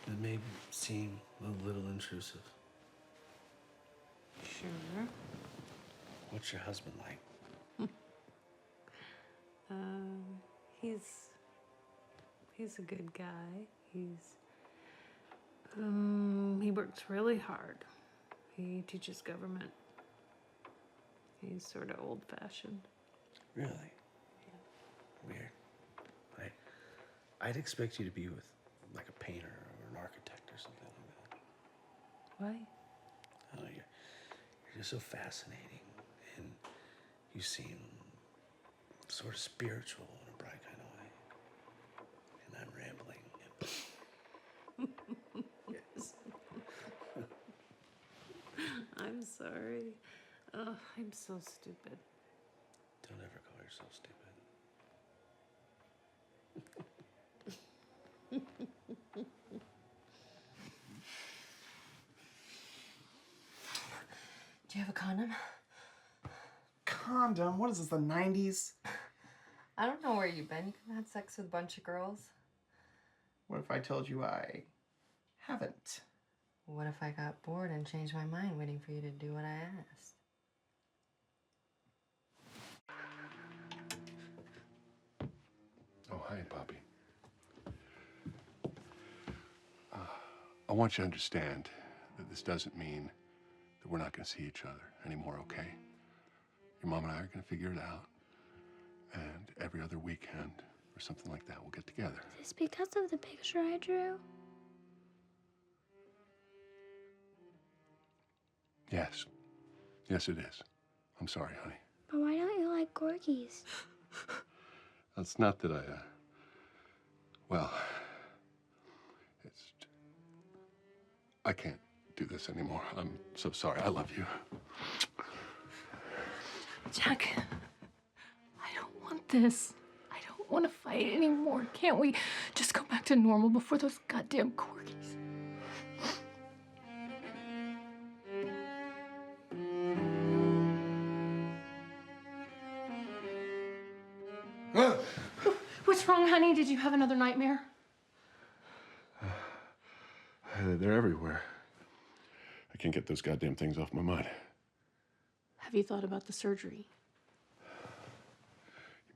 It may seem a little intrusive. Sure. What's your husband like? He's a good guy. He works really hard. He teaches government. He's sort of old-fashioned. Really? Yeah. Weird. I'd expect you to be with like a painter or an architect or something like that. Why? Oh, you're just so fascinating, and you seem sort of spiritual in a bright kind of way. And I'm rambling. Yes. I'm sorry. Oh, I'm so stupid. Don't ever call yourself stupid. Do you have a condom? Condom? What is this, the 90s? I don't know where you've been. You could have had sex with a bunch of girls. What if I told you I haven't? What if I got bored and changed my mind waiting for you to do what I asked? Oh, hi, Poppy. I want you to understand that this doesn't mean that we're not going to see each other anymore, okay? Your mom and I are going to figure it out. And every other weekend or something like that, we'll get together. Is this because of the picture I drew? Yes. Yes, it is. I'm sorry, honey. But why don't you like Corgis? It's not that well, I can't do this anymore. I'm so sorry. I love you. Jack, I don't want this. I don't want to fight anymore. Can't we just go back to normal before those goddamn Corgis? What's wrong, honey? Did you have another nightmare? They're everywhere. I can't get those goddamn things off my mind. Have you thought about the surgery?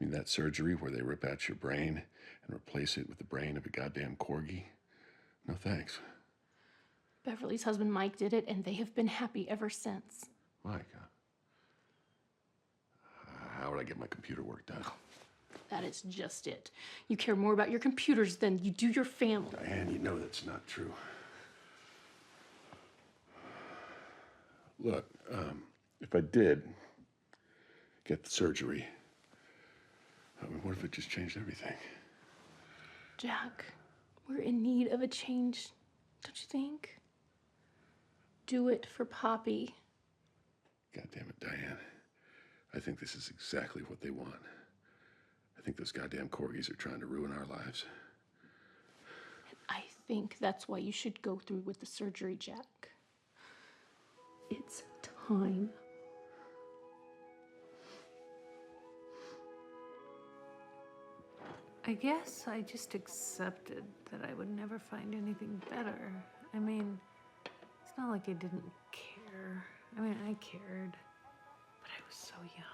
You mean that surgery where they rip out your brain and replace it with the brain of a goddamn corgi? No thanks. Beverly's husband Mike did it, and they have been happy ever since. Mike, how would I get my computer work done? That is just it. You care more about your computers than you do your family. Diane, you know that's not true. Look, if I did get the surgery, I mean, what if it just changed everything? Jack, we're in need of a change, don't you think? Do it for Poppy. God damn it, Diane. I think this is exactly what they want. I think those goddamn corgis are trying to ruin our lives. I think that's why you should go through with the surgery, Jack. It's time. I guess I just accepted that I would never find anything better. I mean, it's not like I didn't care. I mean, I cared, but I was so young.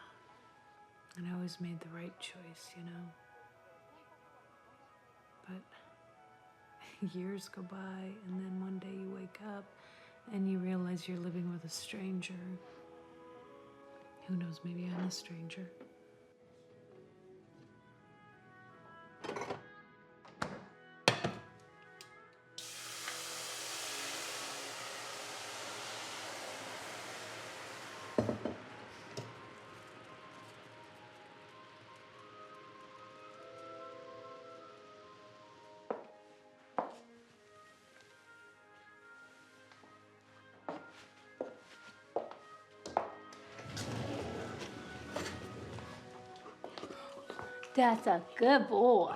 And I always made the right choice, you know? But years go by, and then one day you wake up and you realize you're living with a stranger. Who knows, maybe I'm a stranger. That's a good boy.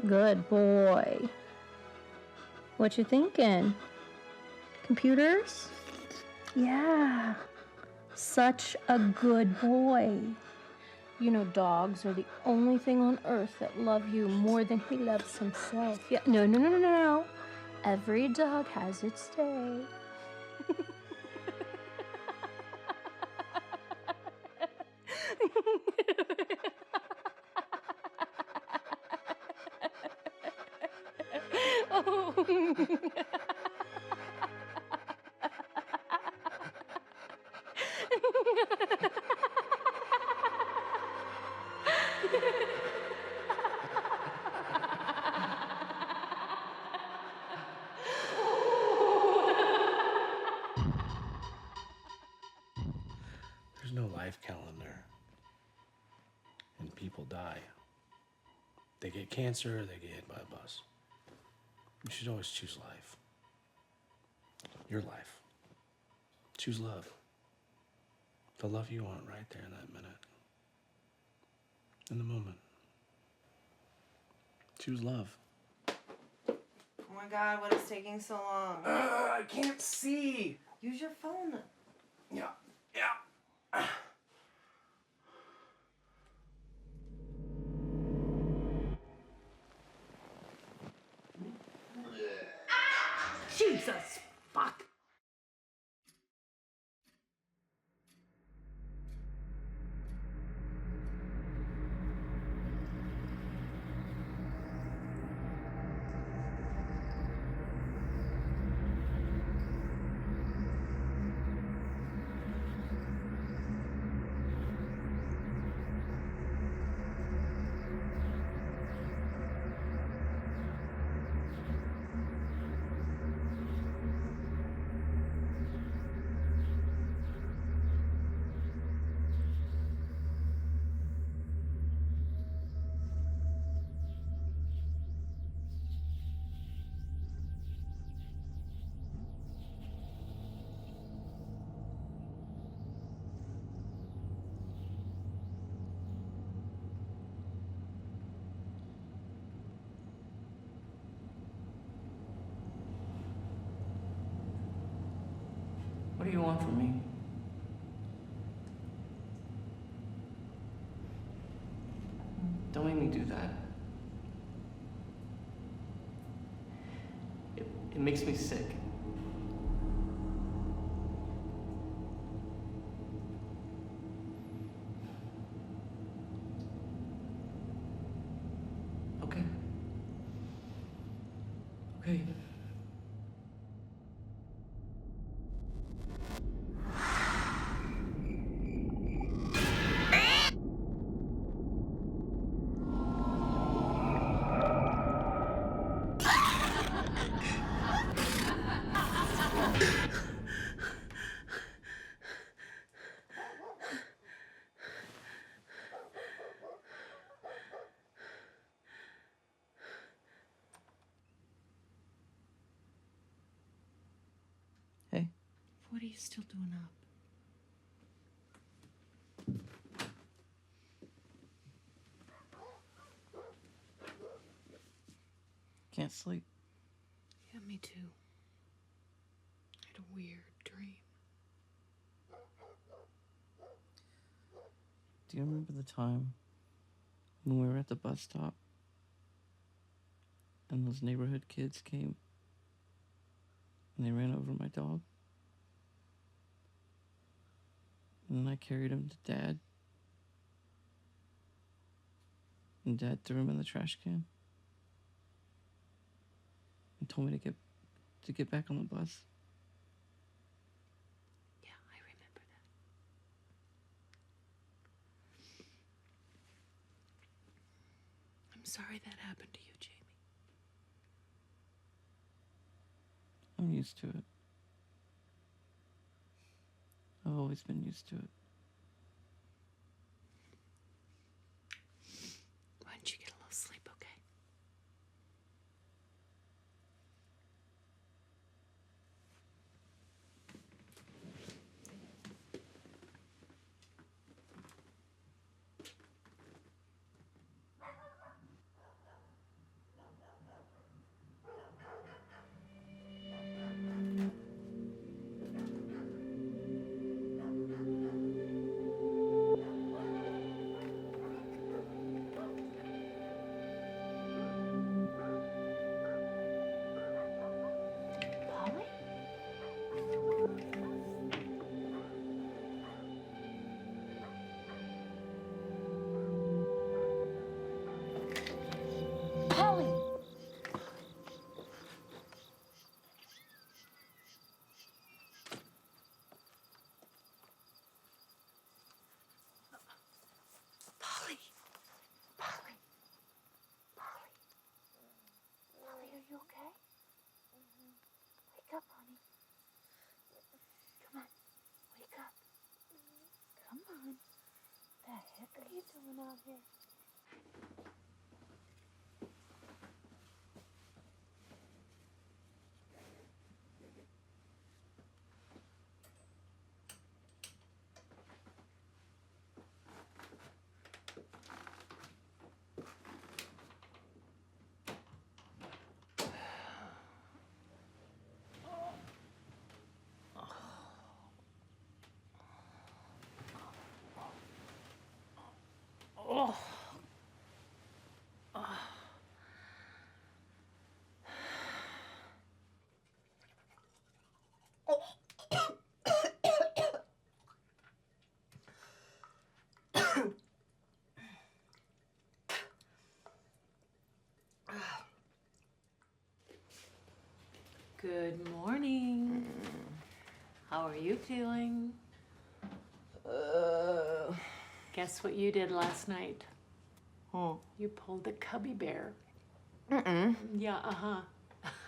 Good boy. What you thinking? Computers? Yeah. Such a good boy. You know, dogs are the only thing on earth that love you more than he loves himself. Yeah. No. Every dog has its day. There's no life calendar. And people die. They get cancer, or they get hit by a bus. You should always choose life. Your life. Choose love. The love you want right there in that minute. In the moment. Choose love. Oh my God, what is taking so long? I can't see. Use your phone. Yeah. Jesus, fuck. What do you want from me? Don't make me do that. It makes me sick. Okay. Okay. Hey. What are you still doing up? Can't sleep. Yeah, me too. I had a weird dream. Do you remember the time when we were at the bus stop and those neighborhood kids came and they ran over my dog? And then I carried him to Dad. And Dad threw him in the trash can. And told me to get back on the bus. Yeah, I remember that. I'm sorry that happened to you, Jamie. I'm used to it. I've always been used to it. Why don't you get a little sleep, okay? What are you doing out here? Good morning. How are you feeling? Guess what you did last night? You pulled a cubby bear. Yeah,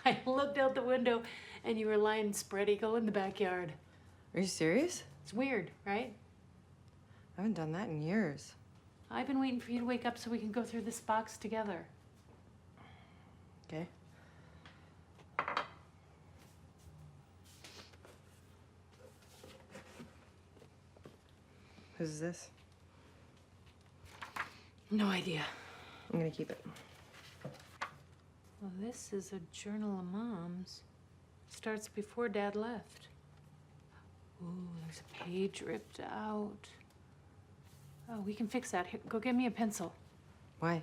I looked out the window and you were lying spread eagle in the backyard. Are you serious? It's weird, right? I haven't done that in years. I've been waiting for you to wake up so we can go through this box together. Okay. Who's this? No idea. I'm gonna keep it. Well, this is a journal of Mom's. Starts before Dad left. Ooh, there's a page ripped out. Oh, we can fix that. Here, go get me a pencil. Why?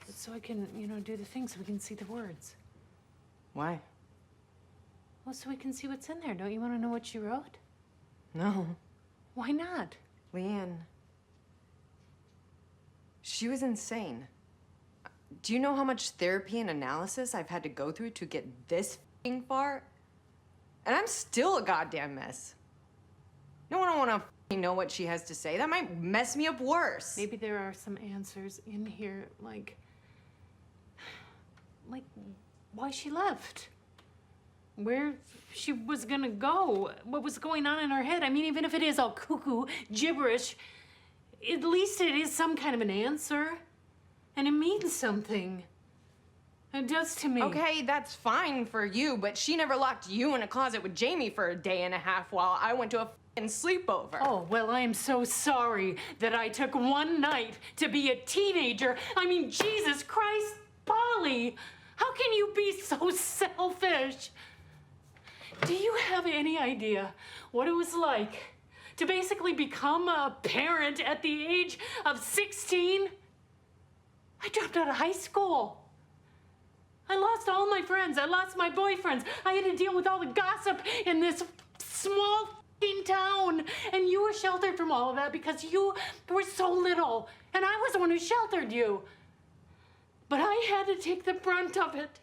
So I can, do the thing so we can see the words. Why? Well, so we can see what's in there. Don't you want to know what she wrote? No. Why not? Leanne. She was insane. Do you know how much therapy and analysis I've had to go through to get this f***ing far? And I'm still a goddamn mess. No, I don't want to know what she has to say. That might mess me up worse. Maybe there are some answers in here, like why she left. Where she was gonna go. What was going on in her head. I mean, even if it is all cuckoo, gibberish, at least it is some kind of an answer. And it means something. It does to me. Okay, that's fine for you, but she never locked you in a closet with Jamie for a day and a half while I went to a f***ing sleepover. Oh, well, I am so sorry that I took one night to be a teenager. I mean, Jesus Christ, Polly, how can you be so selfish? Do you have any idea what it was like to basically become a parent at the age of 16? I dropped out of high school. I lost all my friends. I lost my boyfriends. I had to deal with all the gossip in this small f***ing town. And you were sheltered from all of that because you were so little. And I was the one who sheltered you. But I had to take the brunt of it.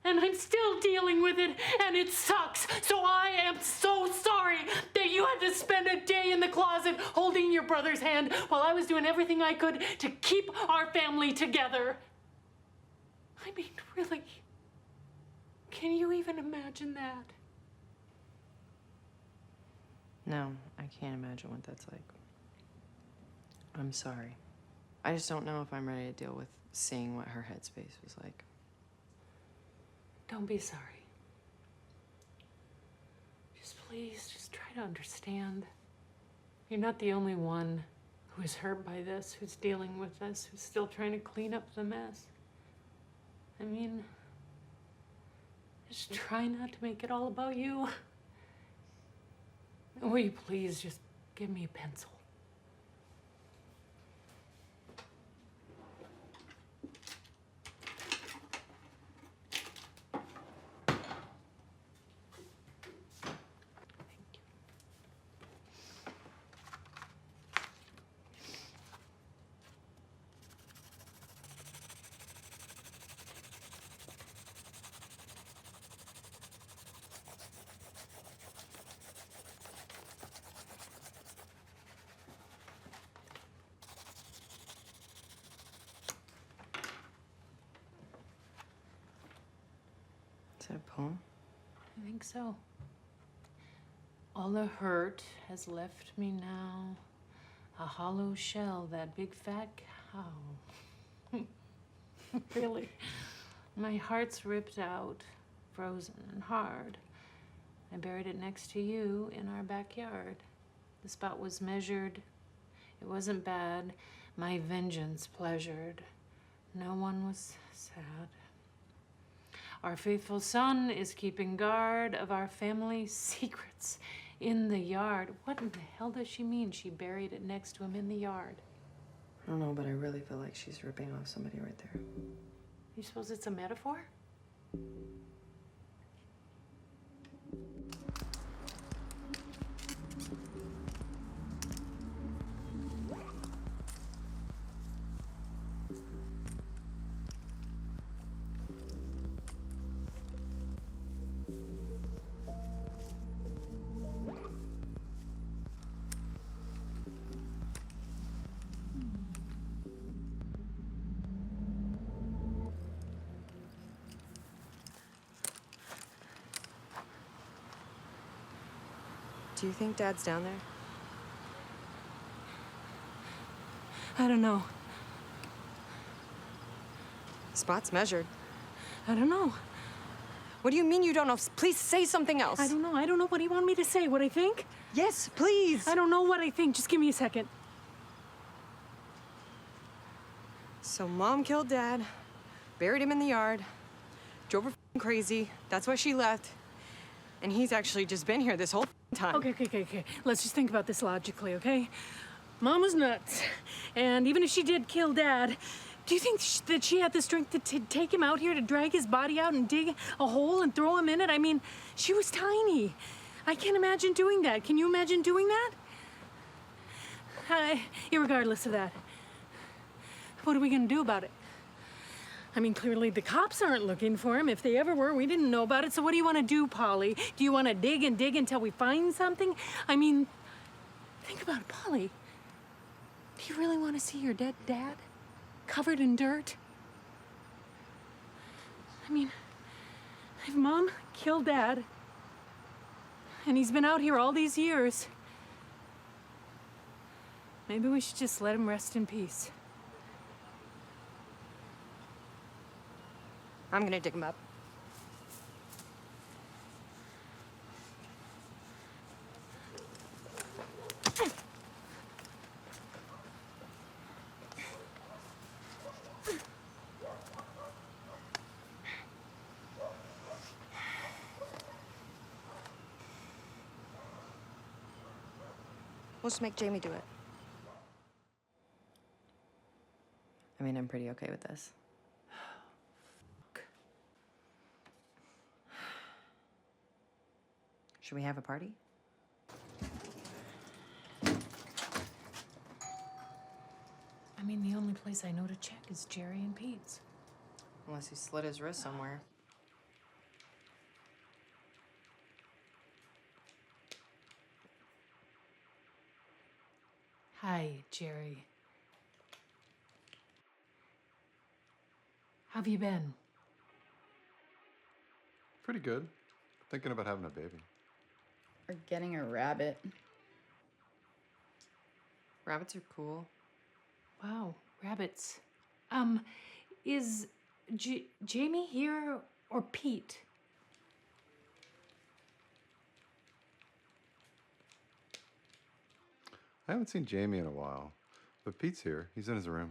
And I'm still dealing with it, and it sucks. So I am so sorry that you had to spend a day in the closet holding your brother's hand while I was doing everything I could to keep our family together. I mean, really, can you even imagine that? No, I can't imagine what that's like. I'm sorry. I just don't know if I'm ready to deal with seeing what her headspace was like. Don't be sorry. Please, just try to understand. You're not the only one who is hurt by this, who's dealing with this, who's still trying to clean up the mess. I mean, just try not to make it all about you. Will you please just give me a pencil? Is that a poem? I think so. All the hurt has left me now. A hollow shell, that big fat cow. Really. My heart's ripped out, frozen and hard. I buried it next to you in our backyard. The spot was measured. It wasn't bad. My vengeance pleasured. No one was sad. Our faithful son is keeping guard of our family secrets in the yard. What in the hell does she mean she buried it next to him in the yard? I don't know, but I really feel like she's ripping off somebody right there. You suppose it's a metaphor? Do you think Dad's down there? I don't know. Spot's measured. I don't know. What do you mean you don't know? Please say something else. I don't know. I don't know. What do you want me to say? What I think? Yes, please. I don't know what I think. Just give me a second. So Mom killed Dad, buried him in the yard, drove her crazy. That's why she left. And he's actually just been here this whole time. Okay. Let's just think about this logically, okay? Mom was nuts. And even if she did kill Dad, do you think that she had the strength to take him out here, to drag his body out and dig a hole and throw him in it? I mean, she was tiny. I can't imagine doing that. Can you imagine doing that? Irregardless of that, what are we gonna do about it? I mean, clearly the cops aren't looking for him. If they ever were, we didn't know about it. So what do you want to do, Polly? Do you want to dig and dig until we find something? I mean, think about it, Polly. Do you really want to see your dead dad covered in dirt? I mean, if Mom killed Dad, and he's been out here all these years, maybe we should just let him rest in peace. I'm gonna dig him up. We'll just make Jamie do it. I mean, I'm pretty okay with this. Should we have a party? I mean, the only place I know to check is Jerry and Pete's. Unless he slit his wrist somewhere. Hi, Jerry. How have you been? Pretty good. Thinking about having a baby. Or getting a rabbit. Rabbits are cool. Wow, rabbits. Is Jamie here or Pete? I haven't seen Jamie in a while, but Pete's here. He's in his room.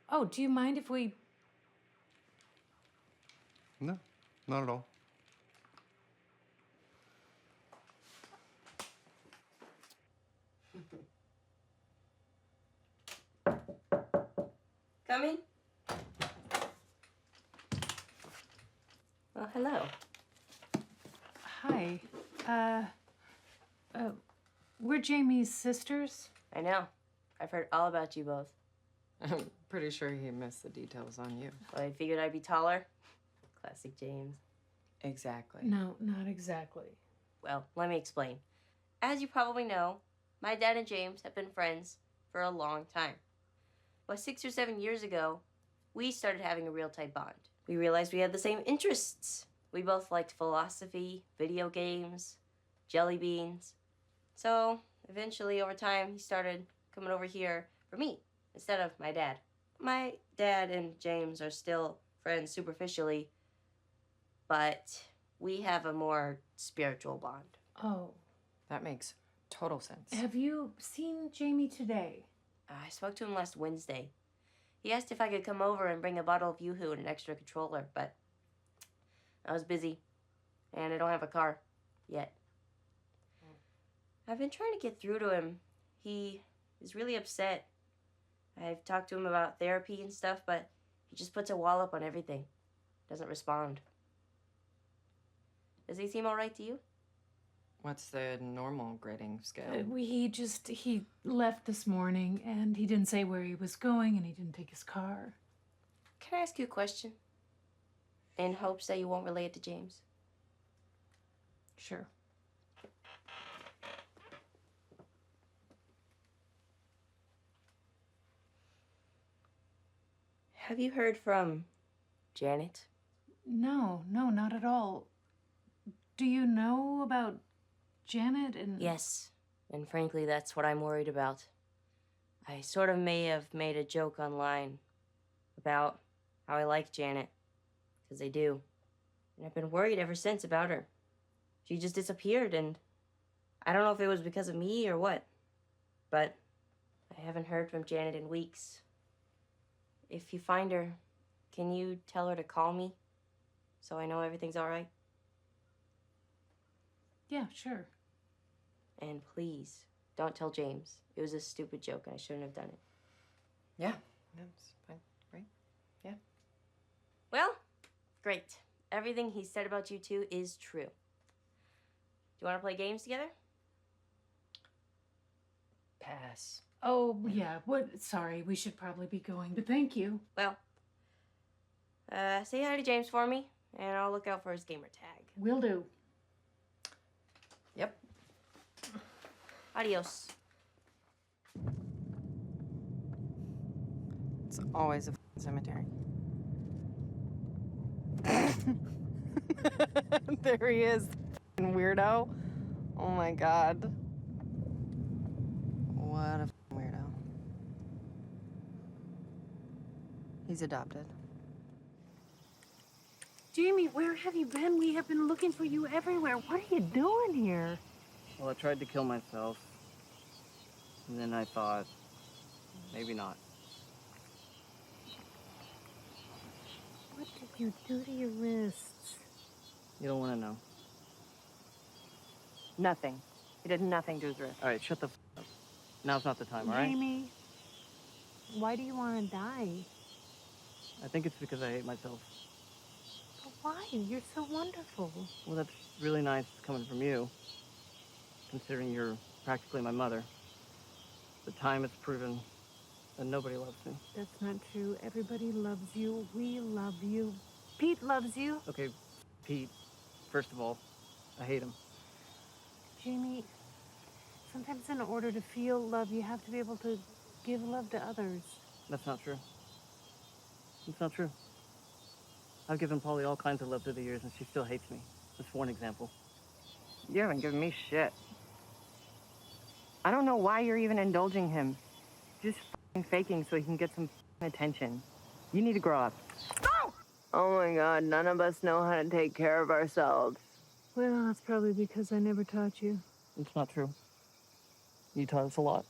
Oh, do you mind if we... No, not at all. Come in. Well, hello. Hi. We're Jamie's sisters. I know. I've heard all about you both. I'm pretty sure he missed the details on you. Well, I figured I'd be taller. Classic James. Exactly. No, not exactly. Well, let me explain. As you probably know, my dad and James have been friends for a long time. But 6 or 7 years ago, we started having a real tight bond. We realized we had the same interests. We both liked philosophy, video games, jelly beans. So, eventually, over time, he started coming over here for me instead of my dad. My dad and James are still friends superficially, but we have a more spiritual bond. Oh. That makes total sense. Have you seen Jamie today? I spoke to him last Wednesday. He asked if I could come over and bring a bottle of Yoo-Hoo and an extra controller, but I was busy, and I don't have a car yet. I've been trying to get through to him. He is really upset. I've talked to him about therapy and stuff, but he just puts a wall up on everything. Doesn't respond. Does he seem all right to you? What's the normal grading scale? He left this morning, and he didn't say where he was going, and he didn't take his car. Can I ask you a question? In hopes that you won't relay it to James. Sure. Have you heard from Janet? No, not at all. Do you know about Janet and... Yes, and frankly, that's what I'm worried about. I sort of may have made a joke online about how I like Janet, because I do. And I've been worried ever since about her. She just disappeared, and I don't know if it was because of me or what, but I haven't heard from Janet in weeks. If you find her, can you tell her to call me so I know everything's all right? Yeah, sure. And please, don't tell James. It was a stupid joke and I shouldn't have done it. Yeah, that's fine. Right? Yeah. Well, great. Everything he said about you two is true. Do you want to play games together? Pass. Oh, yeah. Sorry, we should probably be going, but thank you. Well, say hi to James for me, and I'll look out for his gamer tag. Will do. Yep. Adios. It's always a cemetery. There he is, weirdo. Oh my god. What a weirdo. He's adopted. Jamie, where have you been? We have been looking for you everywhere. What are you doing here? Well, I tried to kill myself. And then I thought, maybe not. What did you do to your wrists? You don't want to know. Nothing. He did nothing to his wrist. All right, shut the up. Now's not the time, all right? Jamie, why do you want to die? I think it's because I hate myself. But why? You're so wonderful. Well, that's really nice coming from you, considering you're practically my mother. The time has proven that nobody loves me. That's not true. Everybody loves you. We love you. Pete loves you. Okay, Pete, first of all, I hate him. Jamie, sometimes in order to feel love, you have to be able to give love to others. That's not true. It's not true. I've given Polly all kinds of love through the years, and she still hates me. That's one example. You haven't given me shit. I don't know why you're even indulging him. Just faking so he can get some attention. You need to grow up. No! Oh my god, none of us know how to take care of ourselves. Well, that's probably because I never taught you. It's not true. You taught us a lot.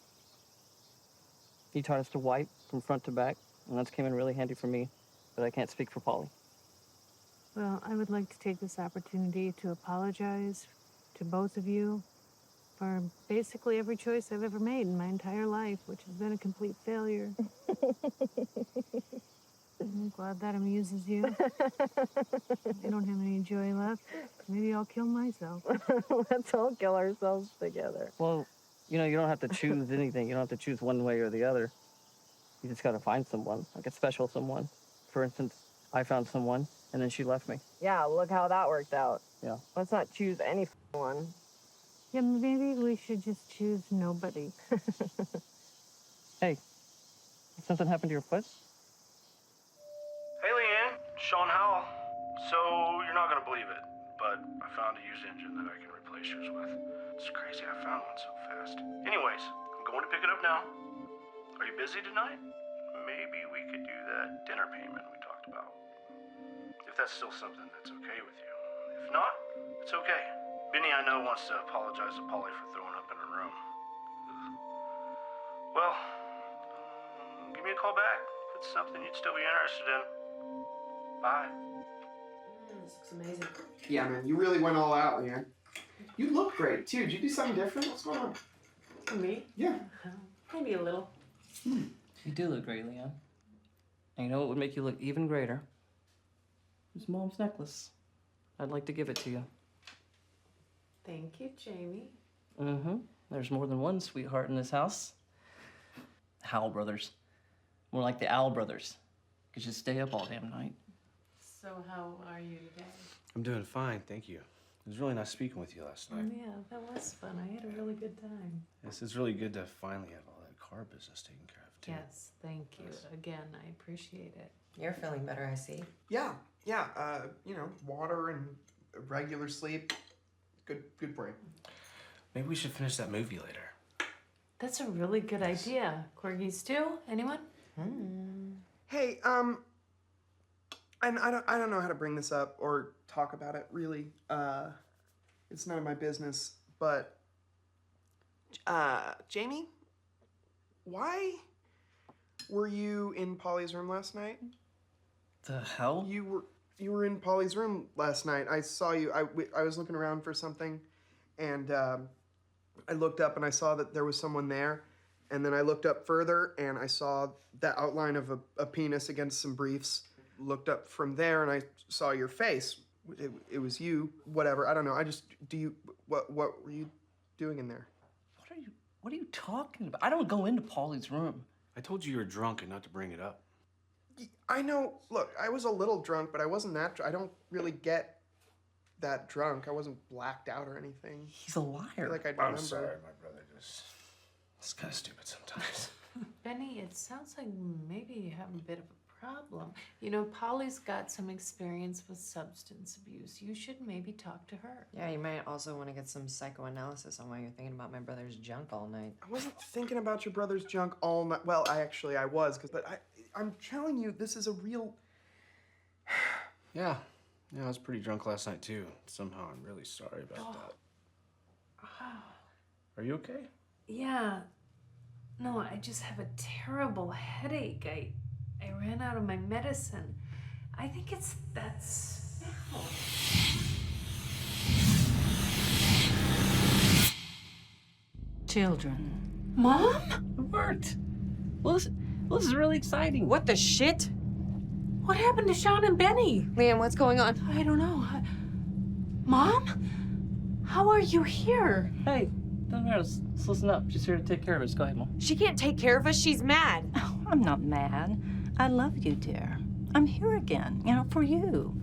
You taught us to wipe from front to back, and that's came in really handy for me, but I can't speak for Polly. Well, I would like to take this opportunity to apologize to both of you for basically every choice I've ever made in my entire life, which has been a complete failure. I'm glad that amuses you. I don't have any joy left. Maybe I'll kill myself. Let's all kill ourselves together. Well, you know, you don't have to choose anything. You don't have to choose one way or the other. You just gotta find someone, like a special someone. For instance, I found someone, and then she left me. Yeah, look how that worked out. Yeah. Let's not choose any one. Yeah, maybe we should just choose nobody. Hey, something happened to your foot? Hey, Leanne, Sean Howell. So, you're not gonna believe it, but I found a used engine that I can replace yours with. It's crazy I found one so fast. Anyways, I'm going to pick it up now. Are you busy tonight? Maybe we could do that dinner payment we talked about. If that's still something that's okay with you. If not, it's okay. Benny, I know, wants to apologize to Polly for throwing up in her room. Well, give me a call back if it's something you'd still be interested in. Bye. This looks amazing. Yeah, man, you really went all out, Leanne. You look great, too. Did you do something different? What's going on? For me? Yeah. Maybe a little. You do look great, Leanne. And you know what would make you look even greater? It's Mom's necklace. I'd like to give it to you. Thank you, Jamie. Mm-hmm. There's more than one sweetheart in this house. Howl brothers. More like the Owl brothers. Could just stay up all damn night. So how are you today? I'm doing fine, thank you. It was really nice speaking with you last night. Yeah, that was fun. I had a really good time. It's really good to finally have all that car business taken care of, too. Yes, thank you. Again, I appreciate it. You're feeling better, I see. Yeah. You know, water and regular sleep. Good brain. Maybe we should finish that movie later. That's a really good idea. Corgi stew? Anyone? Hey, and I don't know how to bring this up or talk about it, really. It's none of my business, but Jamie, why were you in Polly's room last night? The hell? You were in Polly's room last night. I saw you. I was looking around for something, and I looked up and I saw that there was someone there. And then I looked up further and I saw the outline of a penis against some briefs. Looked up from there and I saw your face. It was you. Whatever. I don't know. What were you doing in there? What are you talking about? I don't go into Polly's room. I told you you were drunk and not to bring it up. I know. Look, I was a little drunk, but I wasn't that drunk. I don't really get that drunk. I wasn't blacked out or anything. He's a liar. I feel like I remember. I'm sorry, my brother. It's kind of stupid sometimes. Benny, it sounds like maybe you have a bit of a problem. You know, Polly's got some experience with substance abuse. You should maybe talk to her. Yeah, you might also want to get some psychoanalysis on why you're thinking about my brother's junk all night. I wasn't thinking about your brother's junk all night. Well, I was, but I'm telling you, this is a real... Yeah, I was pretty drunk last night, too. Somehow I'm really sorry about that. Are you okay? Yeah. No, I just have a terrible headache. I ran out of my medicine. I think it's that smell. Children. Mom? It worked. Well, this is really exciting. What the shit? What happened to Sean and Benny? Liam, what's going on? I don't know. Mom? How are you here? Hey, doesn't matter. Let's listen up. She's here to take care of us. Go ahead, Mom. She can't take care of us. She's mad. Oh, I'm not mad. I love you, dear. I'm here again, for you.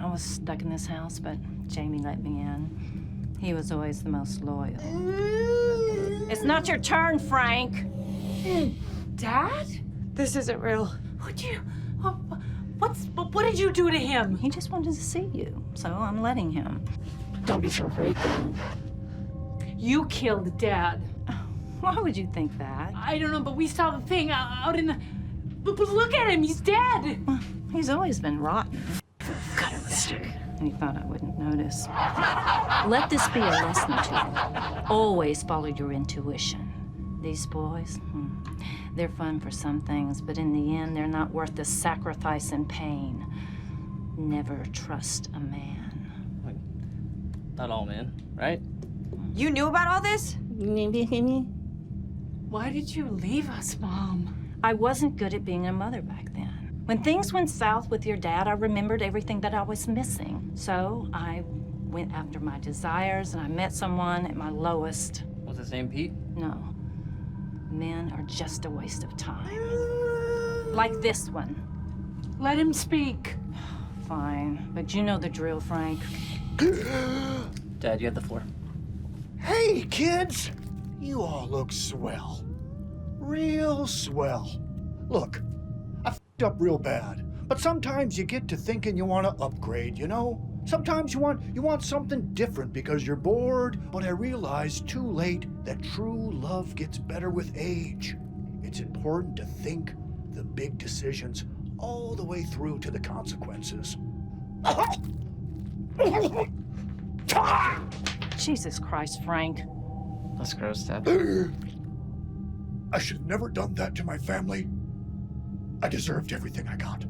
I was stuck in this house, but Jamie let me in. He was always the most loyal. It's not your turn, Frank. Dad? This isn't real. What did you do to him? He just wanted to see you, so I'm letting him. Don't be so afraid. You killed Dad. Why would you think that? I don't know, but we saw the thing out in the... But look at him, he's dead. Well, he's always been rotten. Cut him a stick. And he thought I wouldn't notice. Let this be a lesson to you. Always follow your intuition. These boys, they're fun for some things, but in the end, they're not worth the sacrifice and pain. Never trust a man. Not all men, right? You knew about all this? Why did you leave us, Mom? I wasn't good at being a mother back then. When things went south with your dad, I remembered everything that I was missing. So I went after my desires and I met someone at my lowest. Was his name Pete? No. Men are just a waste of time. Like this one. Let him speak. Fine, but you know the drill, Frank. Dad, you have the floor. Hey, kids! You all look swell. Real swell. Look, I f***ed up real bad, but sometimes you get to thinking you want to upgrade, Sometimes you want something different because you're bored, but I realized too late that true love gets better with age. it's important to think the big decisions all the way through to the consequences. Jesus Christ, Frank. That's gross, Dad. I should have never done that to my family. I deserved everything I got.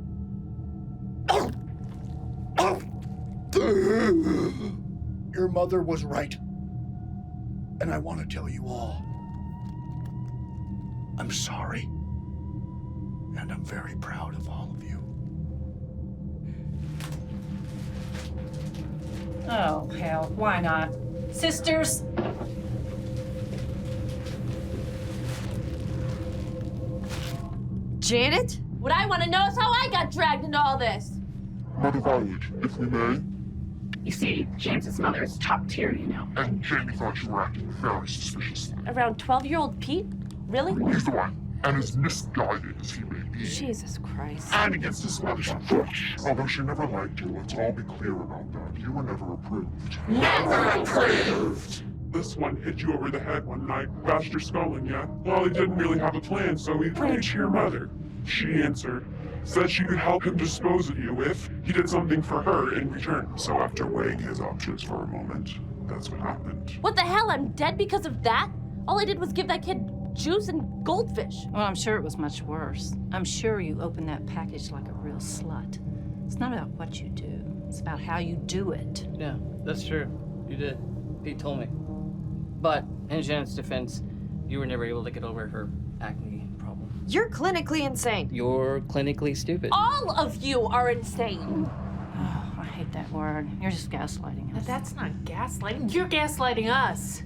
Your mother was right. And I want to tell you all, I'm sorry. And I'm very proud of all of you. Oh, hell, why not? Sisters? Janet? What I want to know is how I got dragged into all this. Mother Violet, if we may. You see, James's mother is top tier, you know. And Jamie thought you were acting very suspiciously. Around 12-year-old Pete? Really? He's the one. And as misguided as he may be. Jesus Christ. And against his mother's approach. Although she never liked you, let's all be clear about that. You were never approved. Never approved! This one hit you over the head one night, bashed your skull in ya. Well, he didn't really have a plan, so he prayed to your mother. She answered. Said she could help him dispose of you if he did something for her in return. So after weighing his options for a moment, that's what happened. What the hell? I'm dead because of that? All I did was give that kid juice and goldfish. Well, I'm sure it was much worse. I'm sure you opened that package like a real slut. It's not about what you do. It's about how you do it. Yeah, that's true. You did. Pete told me. But in Janet's defense, you were never able to get over her acne problem. You're clinically insane. You're clinically stupid. All of you are insane. Oh, I hate that word. You're just gaslighting us. That's not gaslighting. You're gaslighting us.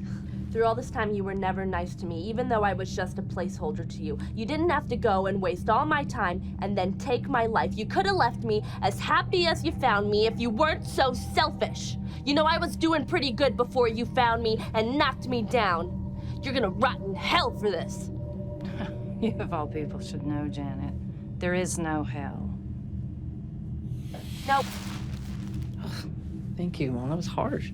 Through all this time, you were never nice to me, even though I was just a placeholder to you. You didn't have to go and waste all my time and then take my life. You could have left me as happy as you found me if you weren't so selfish. You know, I was doing pretty good before you found me and knocked me down. You're gonna rot in hell for this. You of all people should know, Janet. There is no hell. Nope. Thank you, Mom. That was harsh.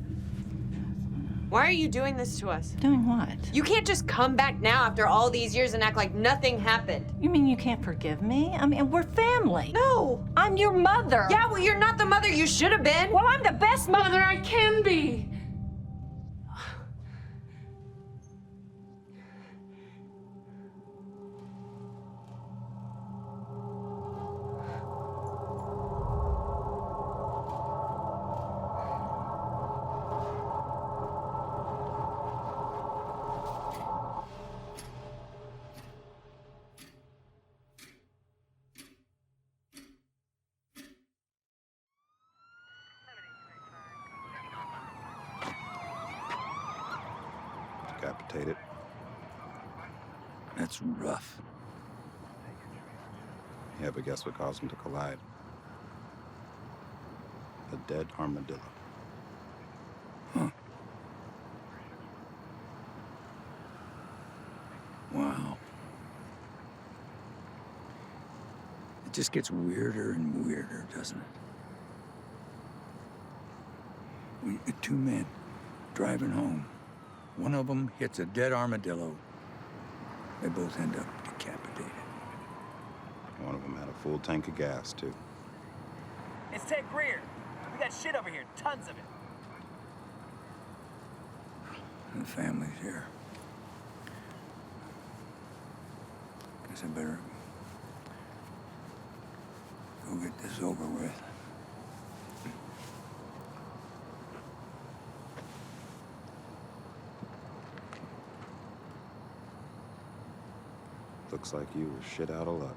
Why are you doing this to us? Doing what? You can't just come back now after all these years and act like nothing happened. You mean you can't forgive me? I mean, we're family. No. I'm your mother. Yeah, well, you're not the mother you should have been. Well, I'm the best mother I can be. Decapitated. That's rough. Yeah, but guess what caused them to collide? A dead armadillo. Huh. Wow. It just gets weirder and weirder, doesn't it? We two men driving home. One of them hits a dead armadillo. They both end up decapitated. One of them had a full tank of gas, too. It's Ted Greer. We got shit over here, tons of it. The family's here. Guess I better go get this over with. Looks like you were shit out of luck.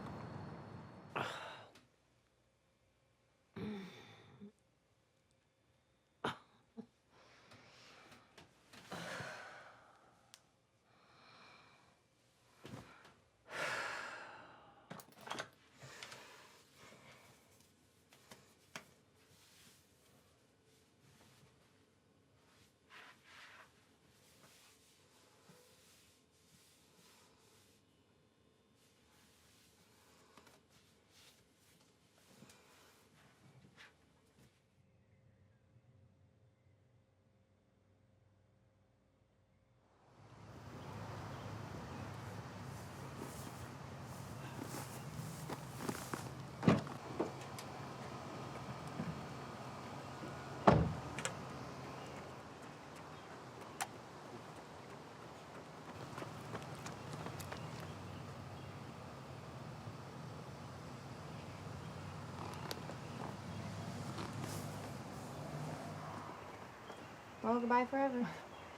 Oh, goodbye forever.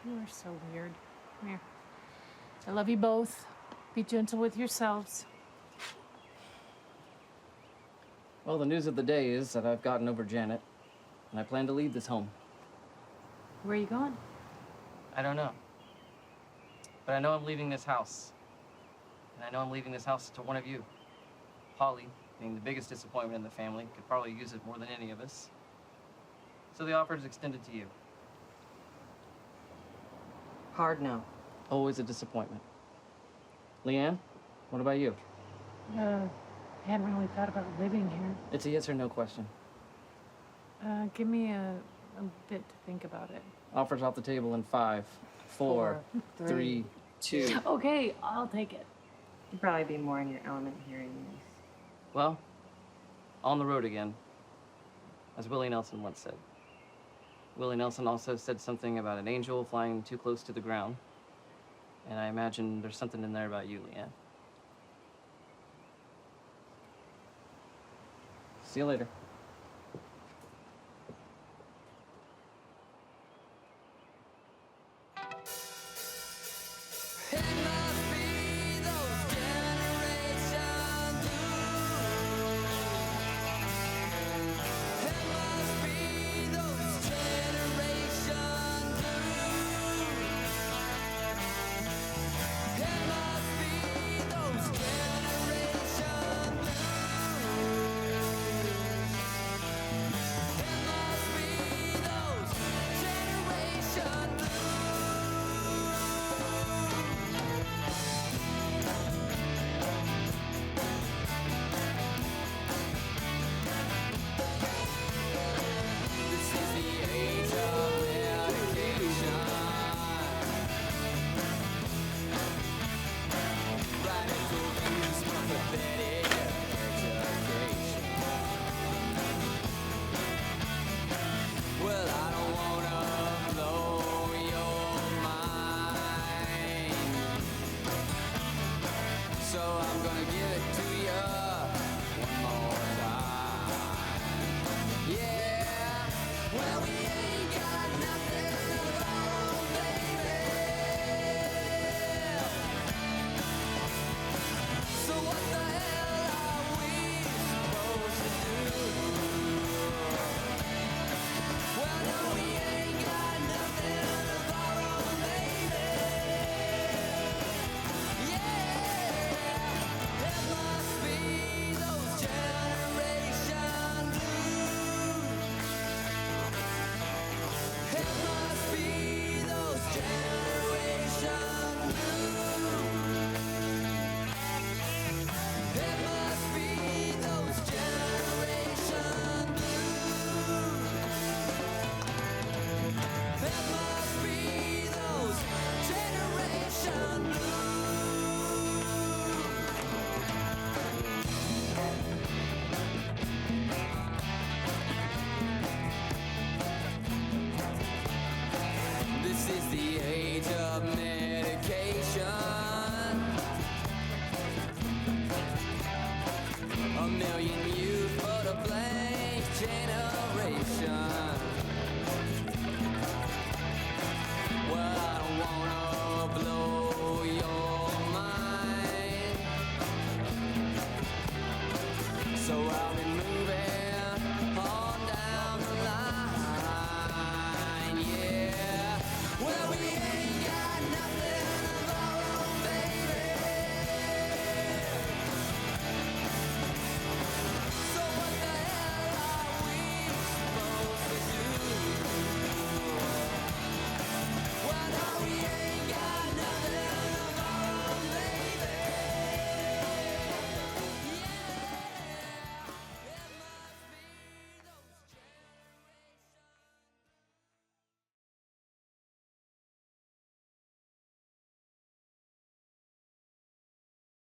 You are so weird. Come here. I love you both. Be gentle with yourselves. Well, the news of the day is that I've gotten over Janet, and I plan to leave this home. Where are you going? I don't know. But I know I'm leaving this house. And I know I'm leaving this house to one of you. Polly, being the biggest disappointment in the family, could probably use it more than any of us. So the offer is extended to you. Hard no. Always a disappointment. Leanne, what about you? I hadn't really thought about living here. It's a yes or no question. Give me a bit to think about it. Offers off the table in 5, 4, 3, 2. Okay, I'll take it. You'd probably be more in your element here anyways. Well, on the road again, as Willie Nelson once said. Willie Nelson also said something about an angel flying too close to the ground. And I imagine there's something in there about you, Leanne. See you later. A million youth, but a blank generation.